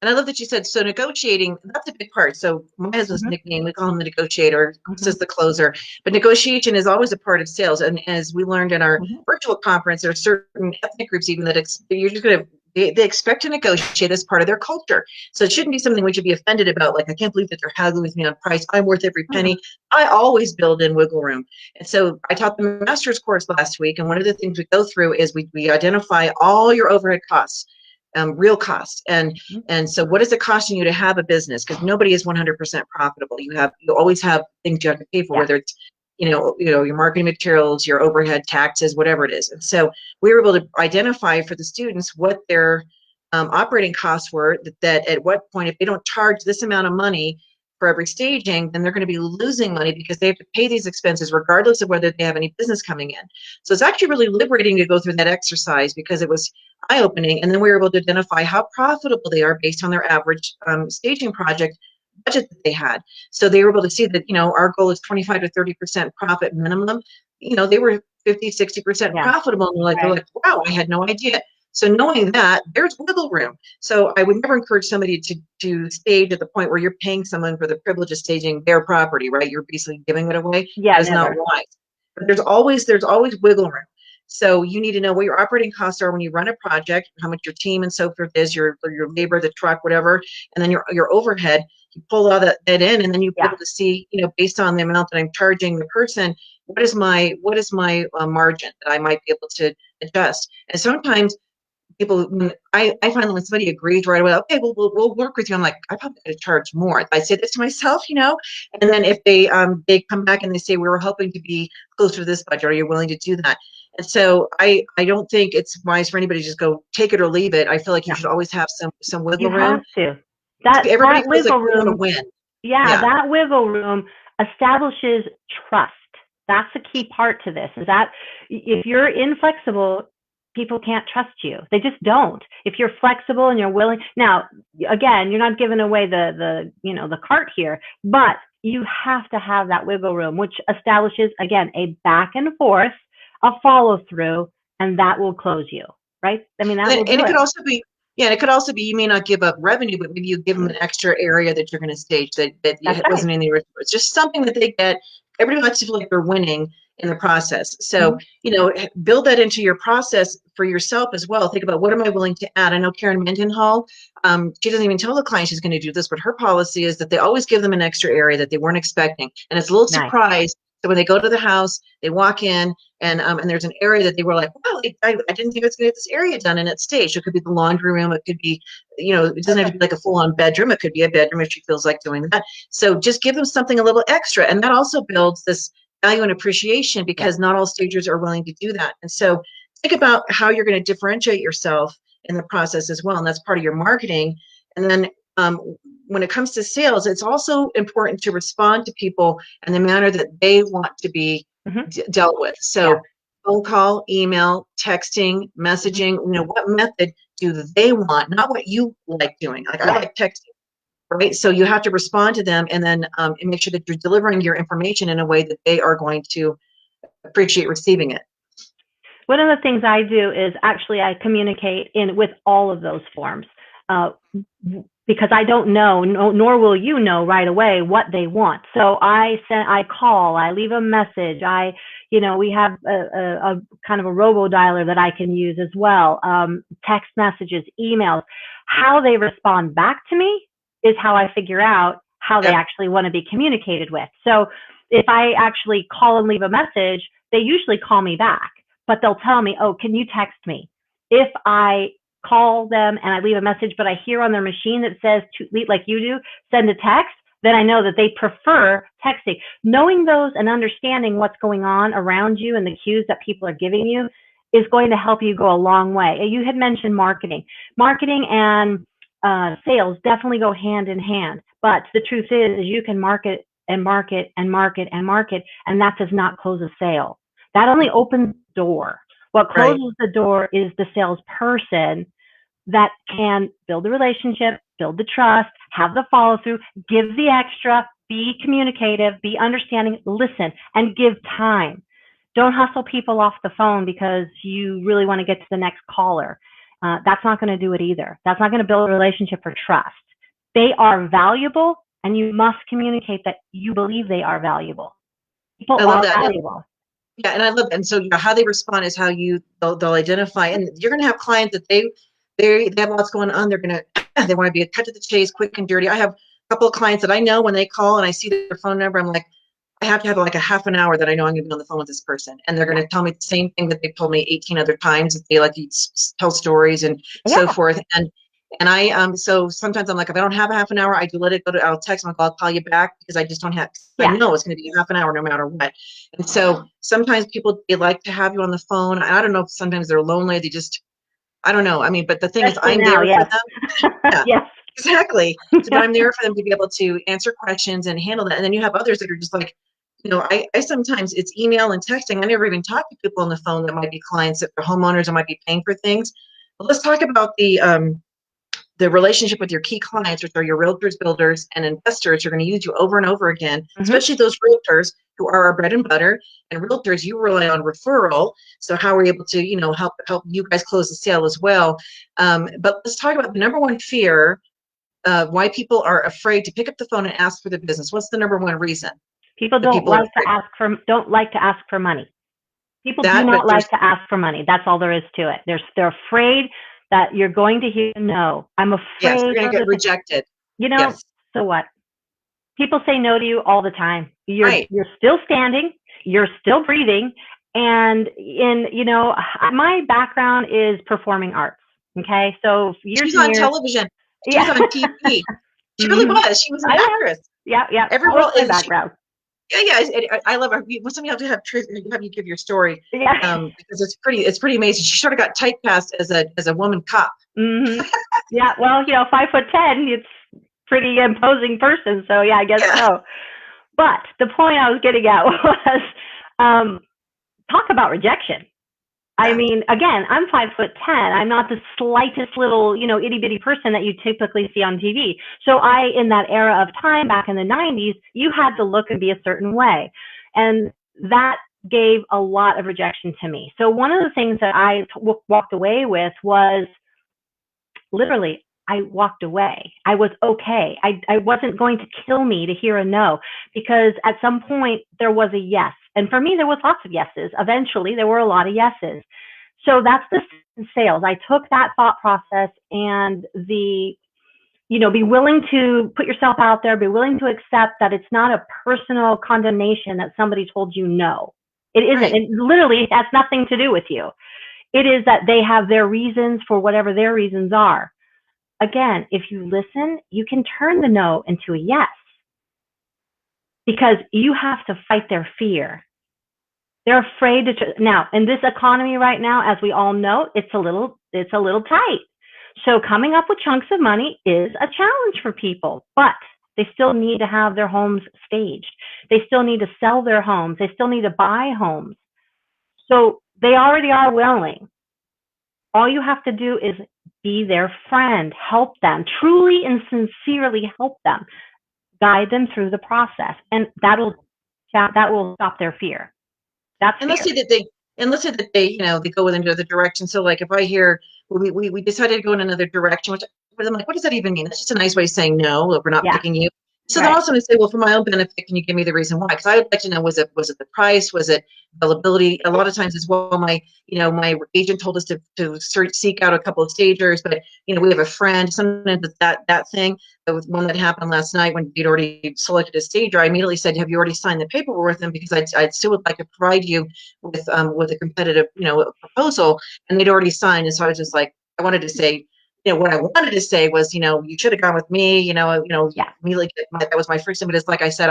And I love that you said, so negotiating, that's a big part. So my husband's nickname, we call him the negotiator, this is the closer. But negotiation is always a part of sales. And as we learned in our virtual conference, there are certain ethnic groups even that you're just going to, they expect to negotiate as part of their culture. So it shouldn't be something we should be offended about. Like, I can't believe that they're haggling with me on price. I'm worth every penny. I always build in wiggle room. And so I taught the master's course last week. And one of the things we go through is we identify all your overhead costs. Real cost. And so what is it costing you to have a business? Because nobody is 100% profitable. You always have things you have to pay for, whether it's, your marketing materials, your overhead, taxes, whatever it is. And so we were able to identify for the students what their operating costs were, that at what point, if they don't charge this amount of money for every staging, then they're going to be losing money because they have to pay these expenses regardless of whether they have any business coming in. So it's actually really liberating to go through that exercise because it was eye-opening. And then we were able to identify how profitable they are based on their average staging project budget that they had. So they were able to see that, our goal is 25 to 30% profit minimum. They were 50, 60% profitable. And they're like, wow, I had no idea. So knowing that, there's wiggle room. So I would never encourage somebody to stage at the point where you're paying someone for the privilege of staging their property, right? You're basically giving it away. Yeah, that's not wise. But there's always wiggle room. So you need to know what your operating costs are when you run a project, how much your team and so forth is, your labor, the truck, whatever, and then your overhead. You pull all that in, and then you be able to see, based on the amount that I'm charging the person, what is my margin that I might be able to adjust. And sometimes people, I find that when somebody agrees right away, okay, we'll work with you. I'm like, I probably could have charged more. I say this to myself, and then if they come back and they say, we were hoping to be closer to this budget, are you willing to do that? And so I don't think it's wise for anybody to just go take it or leave it. I feel like you should always have some wiggle room. You have to. Everybody that feels like wiggle they want to room, win. that wiggle room establishes trust. That's the key part to this, is that if you're inflexible, people can't trust you. They just don't. If you're flexible and you're willing. Now, again, you're not giving away the cart here, but you have to have that wiggle room, which establishes, again, a back and forth, a follow through, and that will close you, right? I mean, that will do it. Could also be, it could also be, you may not give up revenue, but maybe you give them an extra area that you're going to stage that wasn't in the original. It's just something that they get. Everybody likes to feel like they're winning in the process. So, build that into your process for yourself as well. Think about, what am I willing to add? I know Karen Mendenhall, she doesn't even tell the client she's going to do this, but her policy is that they always give them an extra area that they weren't expecting. And it's a little surprise. So when they go to the house, they walk in and there's an area that they were like, wow, I didn't think I was going to get this area done, and it's staged. It could be the laundry room. It could be, it doesn't have to be like a full-on bedroom. It could be a bedroom if she feels like doing that. So just give them something a little extra. And that also builds this value and appreciation, because not all stagers are willing to do that. And so think about how you're going to differentiate yourself in the process as well. And that's part of your marketing. And then when it comes to sales, it's also important to respond to people in the manner that they want to be dealt with. So phone call, email, texting, messaging, what method do they want, not what you like doing. Like, I like texting. Right. So you have to respond to them, and then make sure that you're delivering your information in a way that they are going to appreciate receiving it. One of the things I do is actually I communicate with all of those forms, because I don't know, nor will you know right away what they want. So I call, I leave a message. We have a kind of a robo dialer that I can use as well. Text messages, emails. How they respond back to me is how I figure out how they Yep. actually want to be communicated with. So if I actually call and leave a message, they usually call me back, but they'll tell me, oh, can you text me? If I call them and I leave a message, but I hear on their machine that says, like you do, send a text, then I know that they prefer texting. Knowing those and understanding what's going on around you and the cues that people are giving you is going to help you go a long way. You had mentioned marketing. Marketing and sales definitely go hand in hand. But the truth is you can market and market and market and market, and that does not close a sale. That only opens the door. What Right. closes the door is the salesperson that can build the relationship, build the trust, have the follow through, give the extra, be communicative, be understanding, listen, and give time. Don't hustle people off the phone because you really want to get to the next caller. That's not going to do it either. That's not going to build a relationship or trust. They are valuable, and you must communicate that you believe they are valuable. People I love are that. valuable. Yeah, and I love, and so how they respond is how they'll identify, and you're going to have clients that they have lots going on. They're going to they want to be cut to the chase, quick and dirty. I have a couple of clients that I know when they call and I see their phone number, I'm like, I have to have like a half an hour that I know I'm going to be on the phone with this person, and they're going to tell me the same thing that they've told me 18 other times. That they like to tell stories and so Yeah. forth, and I so sometimes I'm like, if I don't have a half an hour, I do let it go to, I'll text them, I'll call you back because I just don't have, I Yeah. know it's going to be a half an hour no matter what. And so sometimes people, they like to have you on the phone. I don't know if sometimes they're lonely. They just, I don't know. I mean, but the thing is, Especially I'm now. there for Yes. them. Yeah, Yes. exactly. So, but I'm there for them to be able to answer questions and handle that. And then you have others that are just like, I sometimes it's email and texting. I never even talk to people on the phone that might be clients, that are homeowners, that might be paying for things. But let's talk about the relationship with your key clients, which are your realtors, builders, and investors, are going to use you over and over again, Mm-hmm. especially those realtors who are our bread and butter. And realtors, you rely on referral. So how are we able to, help you guys close the sale as well? But let's talk about the number one fear, why people are afraid to pick up the phone and ask for the business. What's the number one reason People that people are afraid? don't like to ask for money. People do That, but not there's, like to ask for money. That's all there is to it. They're afraid that you're going to hear no. I'm yes, afraid you're going to of get this. rejected. You know, Yes, so what? People say no to you all the time. right. You're still standing, you're still breathing, and my background is performing arts. Okay, so She years was and on years. television. She was Yeah. on TV. She really Hmm. was. She was an I know. actress. Yeah, yeah. Every That was role, my and background. yeah, yeah. I love her. Something you have to have you give your story, Yeah. because it's pretty amazing. She sort of got typecast as a woman cop. Hmm. Yeah. Well, 5'10", it's pretty imposing person. So yeah, I guess Yeah, so. But the point I was getting at was, um, talk about rejection. I yeah, mean, again, I'm 5'10". I'm not the slightest little, itty bitty person that you typically see on TV. So in that era of time back in the 90s, you had to look and be a certain way. And that gave a lot of rejection to me. So one of the things that I walked away with was, literally, I walked away. I was okay. I wasn't going to kill me to hear a no, because at some point there was a yes. And for me, there was lots of yeses. Eventually, there were a lot of yeses. So that's the sales. I took that thought process and be willing to put yourself out there, be willing to accept that it's not a personal condemnation that somebody told you no. It isn't. right. It literally has nothing to do with you. It is that they have their reasons for whatever their reasons are. Again, if you listen, you can turn the no into a yes, because you have to fight their fear. They're afraid to now in this economy right now, as we all know, it's a little tight. So coming up with chunks of money is a challenge for people, but they still need to have their homes staged. They still need to sell their homes. They still need to buy homes. So they already are willing. All you have to do is be their friend, help them, truly and sincerely help them, guide them through the process, and that will stop their fear. That's And fear. let's say that they go in another direction. So like if I hear, well, we decided to go in another direction, which, but I'm like, what does that even mean? That's just a nice way of saying no. Look, we're not Yeah. picking you. So then Right. also to say, well, for my own benefit, can you give me the reason why? Because I would like to know, was it the price? Was it availability? A lot of times as well, my agent told us to seek out a couple of stagers, but we have a friend. Sometimes it's that thing. There was one that happened last night when we'd already selected a stager. I immediately said, have you already signed the paperwork with them? Because I'd still would like to provide you with a competitive, proposal, and they'd already signed. And so I was just like, I wanted to say, what I wanted to say was, you should have gone with me, Yeah. immediately that was my first thing. But it's like I said,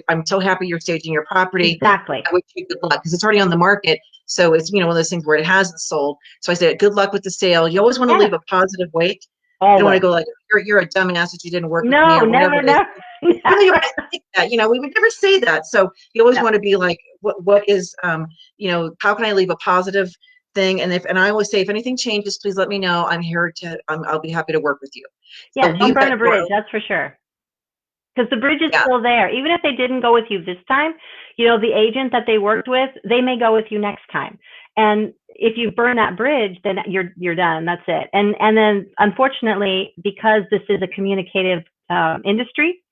I'm so happy you're staging your property. Exactly. I wish you good luck because it's already on the market. So it's, one of those things where it hasn't sold. So I said, good luck with the sale. You always want to Yes. leave a positive weight. You don't want to Always. go like, you're a dumbass that you didn't work with me No, or whatever never, it is. never. You really want to think that, we would never say that. So you always No. want to be like, what is, how can I leave a positive thing? And I always say, if anything changes, please let me know. I'm here I'll be happy to work with you. Yeah, So don't we've burn got a bridge, that's for sure. Because the bridge is yeah, still there. Even if they didn't go with you this time, the agent that they worked with, they may go with you next time. And if you burn that bridge, then you're done. That's it. And then unfortunately, because this is a communicative industry,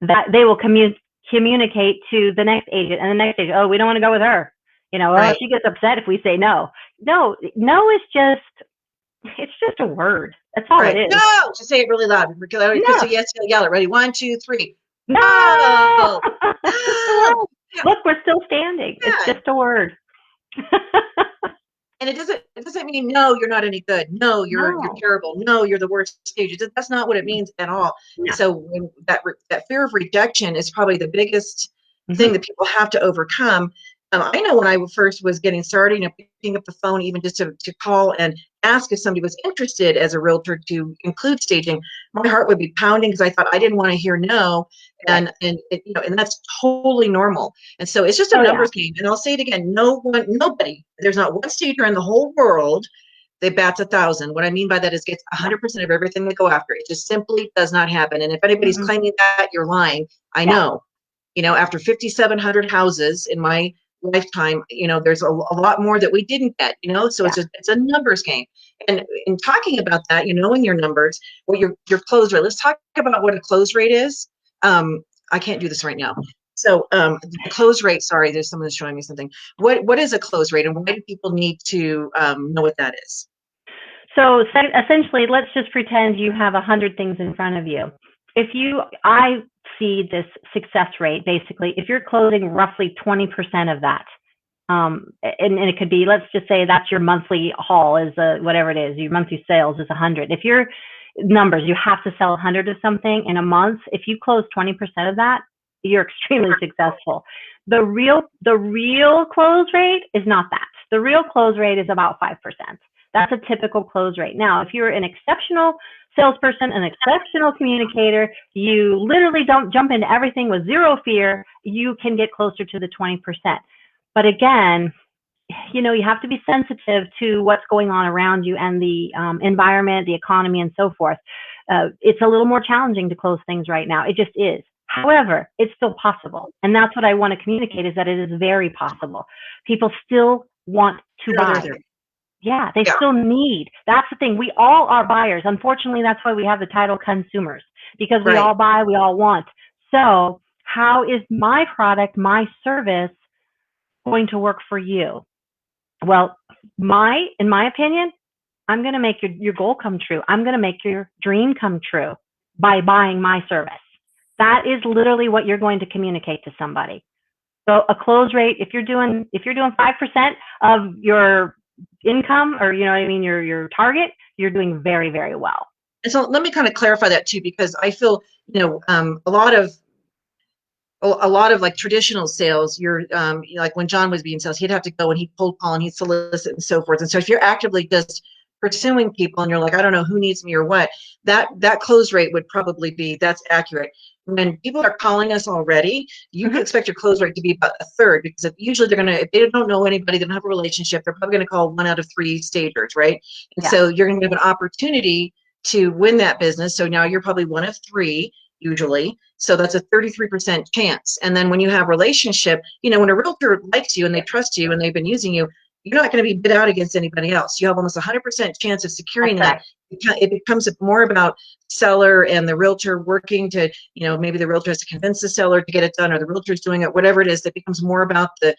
that they will communicate to the next agent and the next agent. Oh, we don't want to go with her. Oh, right. she gets upset if we say no. No, no is it's just a word. That's all it Right. is. No, just say it really loud. No, Krista, yes, yell it. Ready? 1, 2, 3. no. No, It's just a no. word. Look, we're still standing. It's Yeah. just a word. And it doesn't mean no, you're not any good. No, you're No. terrible. No, you're the worst stage. That's not what it means at all. No. So when that fear of rejection is probably the biggest thing Mm-hmm. that people have to overcome. I know when I first was getting started, picking up the phone even just to call and ask if somebody was interested as a realtor to include staging, my heart would be pounding because I thought I didn't want to hear no, Right. and that's totally normal. And so it's just a Oh yeah. numbers game. And I'll say it again: nobody, there's not one stager in the whole world that bats 1,000. What I mean by that is gets Yeah. 100% of everything they go after. It just simply does not happen. And if anybody's Mm-mm. claiming that, you're lying. I Yeah. know. After 5,700 houses in my lifetime, there's a lot more that we didn't get. So Yeah. it's a numbers game. And in talking about that, knowing your numbers, what your close rate. Let's talk about what a close rate is. I can't do this right now. So the close rate. Sorry, there's someone showing me something. What is a close rate, and why do people need to know what that is? So essentially, let's just pretend you have 100 things in front of you. I see this success rate basically. If you're closing roughly 20% of that, and it could be, let's just say that's your monthly haul is whatever it is, your monthly sales is 100. If your numbers, you have to sell 100 of something in a month. If you close 20% of that, you're extremely successful. The real close rate is not that. The real close rate is about 5%. That's a typical close rate. Now, if you're an exceptional salesperson, an exceptional communicator, you literally don't jump into everything with zero fear, you can get closer to the 20%. But again, you have to be sensitive to what's going on around you and the environment, the economy, and so forth. It's a little more challenging to close things right now. It just is. However, it's still possible. And that's what I want to communicate, is that it is very possible. People still want to buy. There. Yeah, they Yeah. still need. That's the thing. We all are buyers. Unfortunately, that's why we have the title consumers, because we Right. all buy, we all want. So how is my product, my service going to work for you? Well, in my opinion, I'm going to make your goal come true. I'm going to make your dream come true by buying my service. That is literally what you're going to communicate to somebody. So a close rate, if you're doing 5% of your income, or you know what I mean, your target, you're doing very, very well. And so let me kind of clarify that too, because I feel, a lot of like traditional sales, you're like when John was being sales, he'd have to go and he'd cold call and he'd solicit and so forth. And so if you're actively just pursuing people and you're like, I don't know who needs me or what, that close rate would probably be, that's accurate. When people are calling us already, you can expect your close rate to be about a third, because usually if they don't know anybody, they don't have a relationship, they're probably going to call 1 out of 3 stagers, right? And Yeah. so you're going to have an opportunity to win that business. So now you're probably 1 of 3 usually. So that's a 33% chance. And then when you have relationship, when a realtor likes you and they trust you and they've been using you, you're not going to be bid out against anybody else. You have almost 100% chance of securing That's that. right. It becomes more about seller and the realtor working to, maybe the realtor has to convince the seller to get it done, or the realtor's doing it, whatever it is. That becomes more about the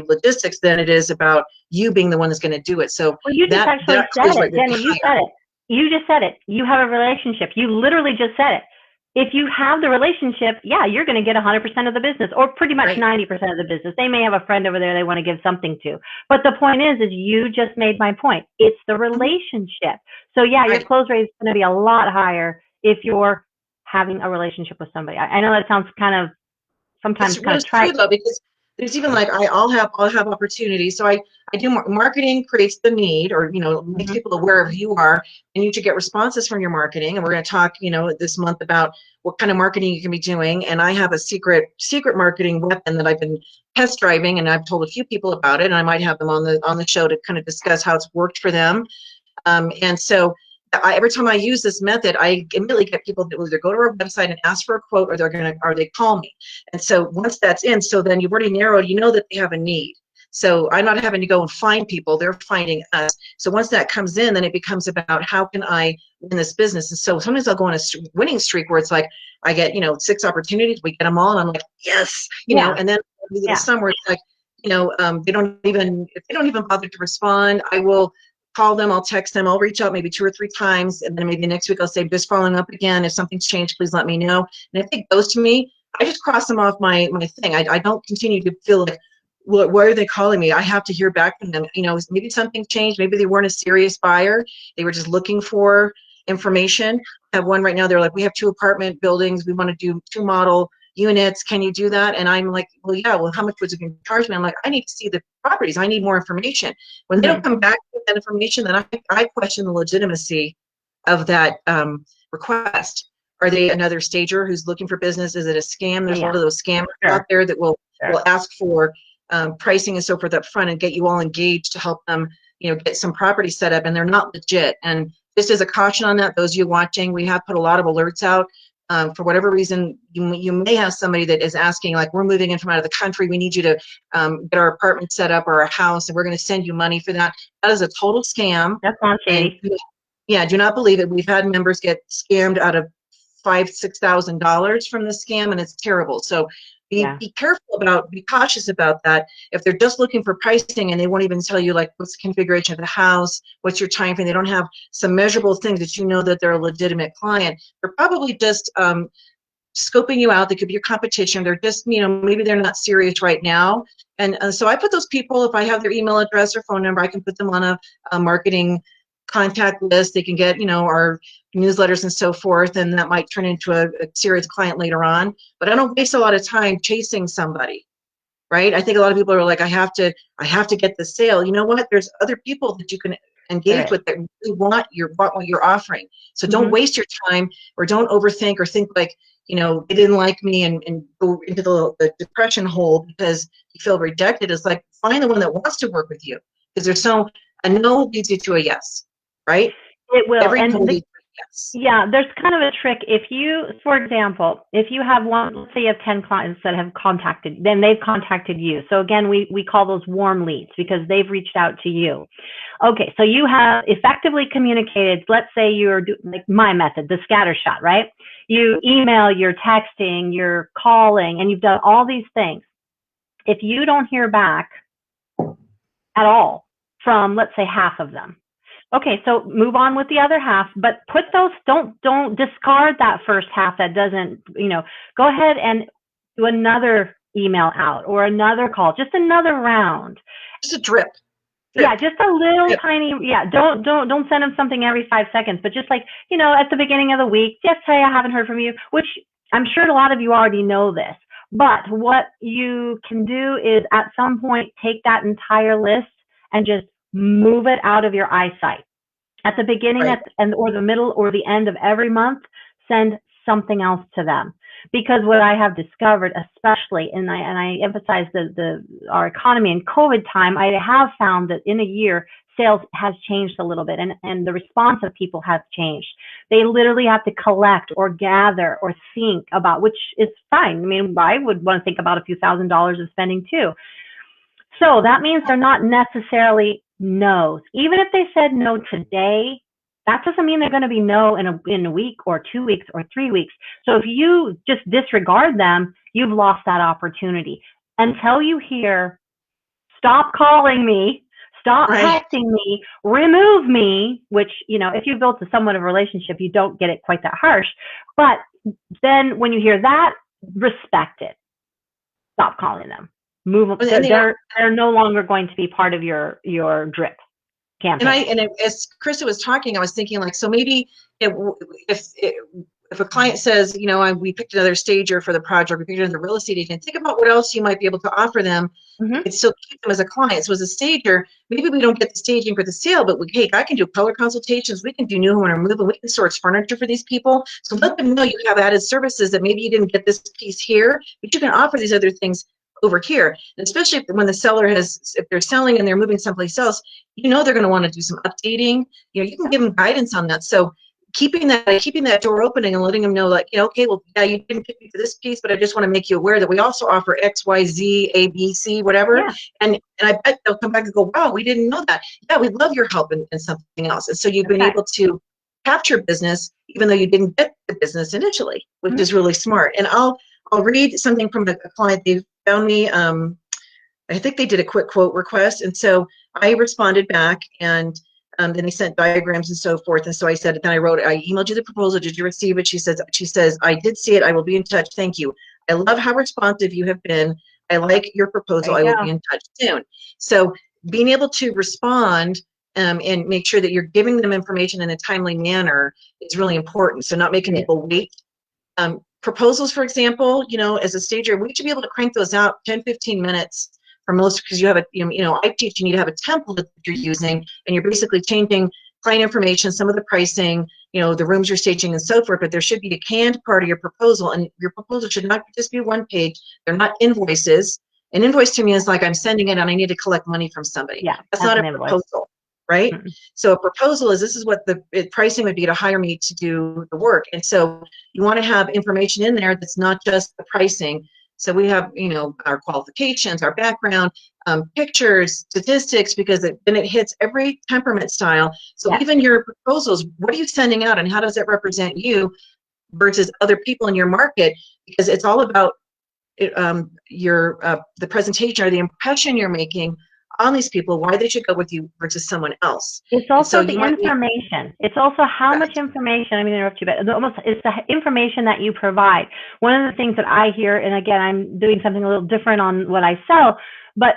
logistics than it is about you being the one that's going to do it. So Well, you just that actually said close rate it, will be Jenny. You higher. said it. You just said it. You have a relationship. You literally just said it. If you have the relationship, yeah, you're going to get 100% of the business, or pretty much Right. 90% of the business. They may have a friend over there they want to give something to. But the point is you just made my point. It's the relationship. So yeah, your Right. close rate is going to be a lot higher if you're having a relationship with somebody. I know that sounds kind of sometimes kind of It's true trite. though, because there's even like I'll have opportunities. So I do marketing creates the need, or makes Mm-hmm. people aware of who you are, and you should get responses from your marketing. And we're going to talk this month about what kind of marketing you can be doing. And I have a secret marketing weapon that I've been test driving, and I've told a few people about it, and I might have them on the show to kind of discuss how it's worked for them. And so every time I use this method, I immediately get people that will either go to our website and ask for a quote, or they call me. And so once that's in, so then you've already narrowed, that they have a need. So I'm not having to go and find people, they're finding us. So once that comes in, then it becomes about how can I win this business. And so sometimes I'll go on a winning streak where it's like, I get, 6 opportunities, we get them all, and I'm like, yes, Yeah. and then there's some where it's like, if they don't even bother to respond, I will call them, I'll text them, I'll reach out maybe 2 or 3 times, and then maybe next week I'll say, just following up again. If something's changed, please let me know. And if it goes to me, I just cross them off my thing. I don't continue to feel like, why are they calling me? I have to hear back from them. Maybe something changed. Maybe they weren't a serious buyer. They were just looking for information. I have one right now. They're like, we have 2 apartment buildings. We want to do 2 model units. Can you do that? And I'm like, well, yeah. Well, how much would you charge me? I'm like, I need to see the properties. I need more information. When they don't come back with that information, then I question the legitimacy of that request. Are they another stager who's looking for business? Is it a scam? There's a lot of those scammers out there that will ask for pricing and so forth up front and get you all engaged to help them, get some property set up, and they're not legit. And just as a caution on that, those of you watching, we have put a lot of alerts out. For whatever reason, you may have somebody that is asking, like, we're moving in from out of the country. We need you to get our apartment set up or our house, and we're going to send you money for that. That is a total scam. That's not shady. And yeah, do not believe it. We've had members get scammed out of $5,000-6,000 from the scam, and it's terrible. So be careful be cautious about that. If they're just looking for pricing and they won't even tell you, like, what's the configuration of the house, what's your time frame, they don't have some measurable things that they're a legitimate client. They're probably just scoping you out. They could be your competition. They're just, maybe they're not serious right now. And so I put those people, if I have their email address or phone number, I can put them on a marketing contact list. They can get, our newsletters and so forth, and that might turn into a serious client later on. But I don't waste a lot of time chasing somebody, right? I think a lot of people are like, I have to get the sale. You know what? There's other people that you can engage with that really want what you're offering. So don't waste your time, or don't overthink, or think like, they didn't like me, and go into the depression hole because you feel rejected. It's like, find the one that wants to work with you, because a no leads you to a yes, right? It will. Every no And leads to a yes. yeah, there's kind of a trick. If you, for example, if you have let's say you have 10 clients that have then they've contacted you. So again, we call those warm leads because they've reached out to you. Okay, so you have effectively communicated. Let's say you're like my method, the scatter shot, right? You email, you're texting, you're calling, and you've done all these things. If you don't hear back at all from, let's say, half of them, okay, so move on with the other half, but don't discard that first half that doesn't, go ahead and do another email out or another call, just another round. Just a drip. Yeah, just a little tiny, don't send them something every 5 seconds, but just like, at the beginning of the week, just say, I haven't heard from you, which I'm sure a lot of you already know this. But what you can do is at some point take that entire list and just move it out of your eyesight. At the beginning or the middle or the end of every month, send something else to them. Because what I have discovered, especially, and I emphasize our economy in COVID time, I have found that in a year, sales has changed a little bit, and the response of people has changed. They literally have to collect or gather or think about, which is fine. I mean, I would want to think about a few $1,000s of spending too. So that means they're not necessarily no's. Even if they said no today, that doesn't mean they're going to be no in a week or 2 weeks or 3 weeks. So if you just disregard them, you've lost that opportunity. Until you hear, stop calling me, stop Right. texting me, remove me, which, if you've built somewhat of a relationship, you don't get it quite that harsh. But then when you hear that, respect it. Stop calling them. Move them. And They're no longer going to be part of your drip campaign. as Krista was talking, I was thinking like, so maybe if a client says, we picked another stager for the project, we picked another real estate agent, think about what else you might be able to offer them. Mm-hmm. And still keep them as a client. So as a stager, maybe we don't get the staging for the sale, but I can do color consultations. We can do new home removal. We can source furniture for these people. So let them know you have added services that maybe you didn't get this piece here, but you can offer these other things over here. And especially when the seller if they're selling and they're moving someplace else, they're going to want to do some updating. You can give them guidance on that. So keeping that door opening and letting them know, like, okay, well, yeah, you didn't pick me for this piece, but I just want to make you aware that we also offer X, Y, Z, A, B, C, whatever. Yeah. And I bet they'll come back and go, wow, we didn't know that. Yeah, we'd love your help in something else. And so you've been able to capture business, even though you didn't get the business initially, which is really smart. And I'll read something from a client. They found me, I think they did a quick quote request. And so I responded back, and then they sent diagrams and so forth. And so I said, then I emailed you the proposal. Did you receive it? She says, I did see it. I will be in touch. Thank you. I love how responsive you have been. I like your proposal. I will be in touch soon. So being able to respond and make sure that you're giving them information in a timely manner is really important. So not making people wait. Proposals, for example, as a stager, we should be able to crank those out 10, 15 minutes for most, because you have I teach you need to have a template that you're using, and you're basically changing client information, some of the pricing, the rooms you're staging and so forth, but there should be a canned part of your proposal, and your proposal should not just be one page. They're not invoices. An invoice to me is like I'm sending it and I need to collect money from somebody. Yeah, that's not a proposal, right? Mm-hmm. So a proposal is, this is what the pricing would be to hire me to do the work. And so you want to have information in there that's not just the pricing. So we have, our qualifications, our background, pictures, statistics, because then it hits every temperament style. So even your proposals, what are you sending out and how does it represent you versus other people in your market? Because it's all about the presentation or the impression you're making on these people, why they should go with you versus someone else. It's also the information. It's also how much information, I mean, interrupt you, but it's the information that you provide. One of the things that I hear, and again, I'm doing something a little different on what I sell, but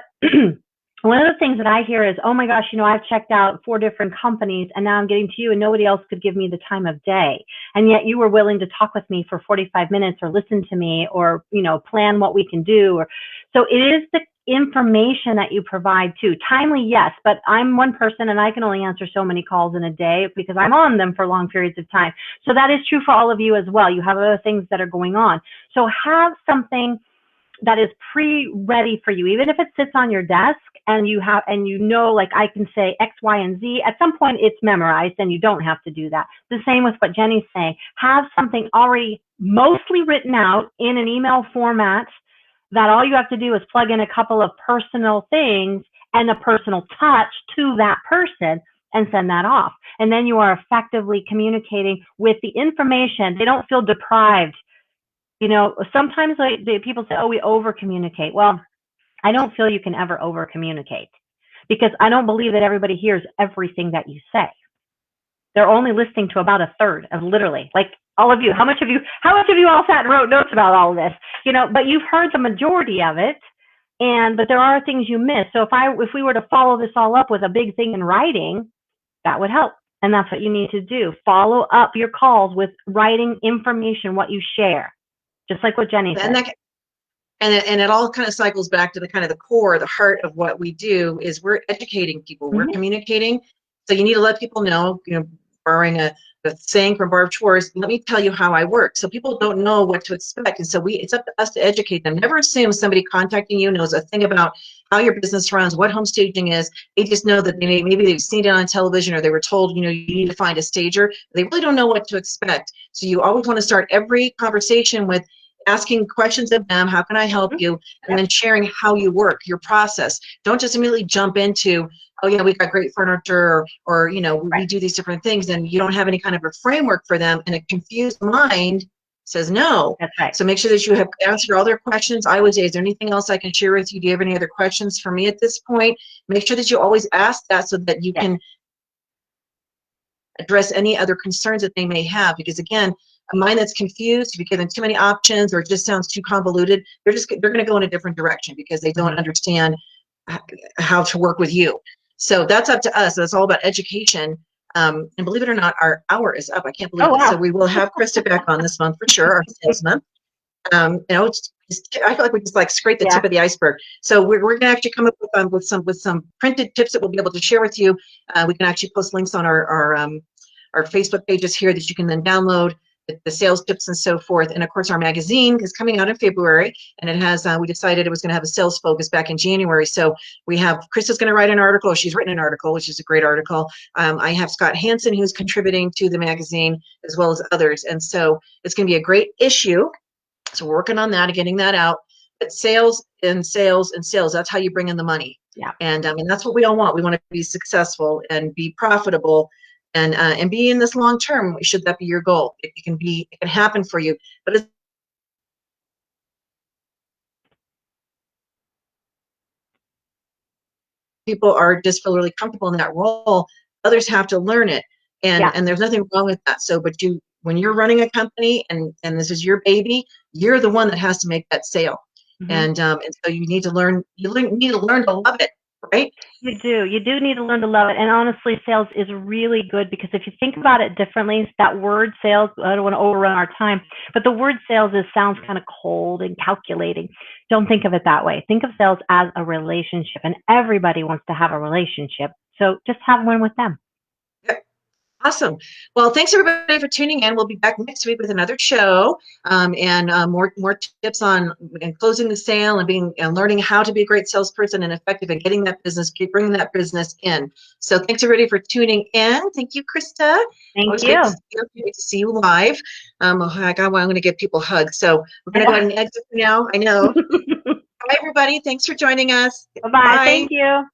one of the things that I hear is, oh my gosh, I've checked out 4 different companies and now I'm getting to you and nobody else could give me the time of day. And yet you were willing to talk with me for 45 minutes or listen to me or, plan what we can do. So it is the information that you provide too. Timely, yes, but I'm one person and I can only answer so many calls in a day because I'm on them for long periods of time. So that is true for all of you as well. You have other things that are going on. So have something that is pre-ready for you, even if it sits on your desk and like I can say X, Y, and Z. At some point it's memorized and you don't have to do that. The same with what Jenny's saying. Have something already mostly written out in an email format that all you have to do is plug in a couple of personal things and a personal touch to that person and send that off. And then you are effectively communicating with the information. They don't feel deprived. Sometimes people say, oh, we over communicate. Well, I don't feel you can ever over communicate because I don't believe that everybody hears everything that you say. They're only listening to about a third of literally, like all of you. How much of you all sat and wrote notes about all of this? But you've heard the majority of it. But there are things you miss. So if we were to follow this all up with a big thing in writing, that would help. And that's what you need to do. Follow up your calls with writing information, what you share. Just like what Jenny said. And it all kind of cycles back to the kind of the core, the heart of what we do is we're educating people, we're communicating. So you need to let people know, borrowing a saying from Barb Schwartz, let me tell you how I work. So people don't know what to expect. And so it's up to us to educate them. Never assume somebody contacting you knows a thing about how your business runs, what home staging is. They just know that maybe they've seen it on television or they were told, you need to find a stager. They really don't know what to expect. So you always want to start every conversation with asking questions of them, how can I help you? And then sharing how you work, your process. Don't just immediately jump into, oh yeah, we've got great furniture, or we do these different things, and you don't have any kind of a framework for them, and a confused mind says no. That's right. So make sure that you have answered all their questions. I always say, is there anything else I can share with you? Do you have any other questions for me at this point? Make sure that you always ask that so that you can address any other concerns that they may have. Because again, a mind that's confused, if you give them too many options or it just sounds too convoluted, they're going to go in a different direction because they don't understand how to work with you. So that's up to us. That's all about education. And believe it or not, our hour is up. I can't believe it. Wow. So we will have Krista back on this month for sure, our sales month. I feel like we just scrape the tip of the iceberg. So we're going to actually come up with some printed tips that we'll be able to share with you. We can actually post links on our Facebook pages here that you can then download the sales tips and so forth. And of course, our magazine is coming out in February, and it has, we decided it was going to have a sales focus back in January. So we have, Krista's going to write an article. She's written an article, which is a great article. I have Scott Hansen, who's contributing to the magazine, as well as others. And so it's going to be a great issue. So we're working on that and getting that out. But sales and sales and sales, that's how you bring in the money. Yeah. And that's what we all want. We want to be successful and be profitable and be in this long term. Should that be your goal? It can happen for you. But as people are just feel really comfortable in that role, others have to learn it. And there's nothing wrong with that. So, but when you're running a company and this is your baby, you're the one that has to make that sale. And so you need to learn. You need to learn to love it, right? You do need to learn to love it. And honestly, sales is really good because if you think about it differently, that word sales, I don't want to overrun our time, but the word sales sounds kind of cold and calculating. Don't think of it that way. Think of sales as a relationship, and everybody wants to have a relationship. So just have one with them. Awesome. Well, thanks everybody for tuning in. We'll be back next week with another show and more tips on closing the sale and learning how to be a great salesperson and effective at getting that business, bringing that business in. So thanks everybody for tuning in. Thank you, Krista. Thank you. Great to see you live. I'm going to give people hugs. So we're going to go ahead and exit now. I know. Bye, everybody. Thanks for joining us. Bye-bye. Thank you.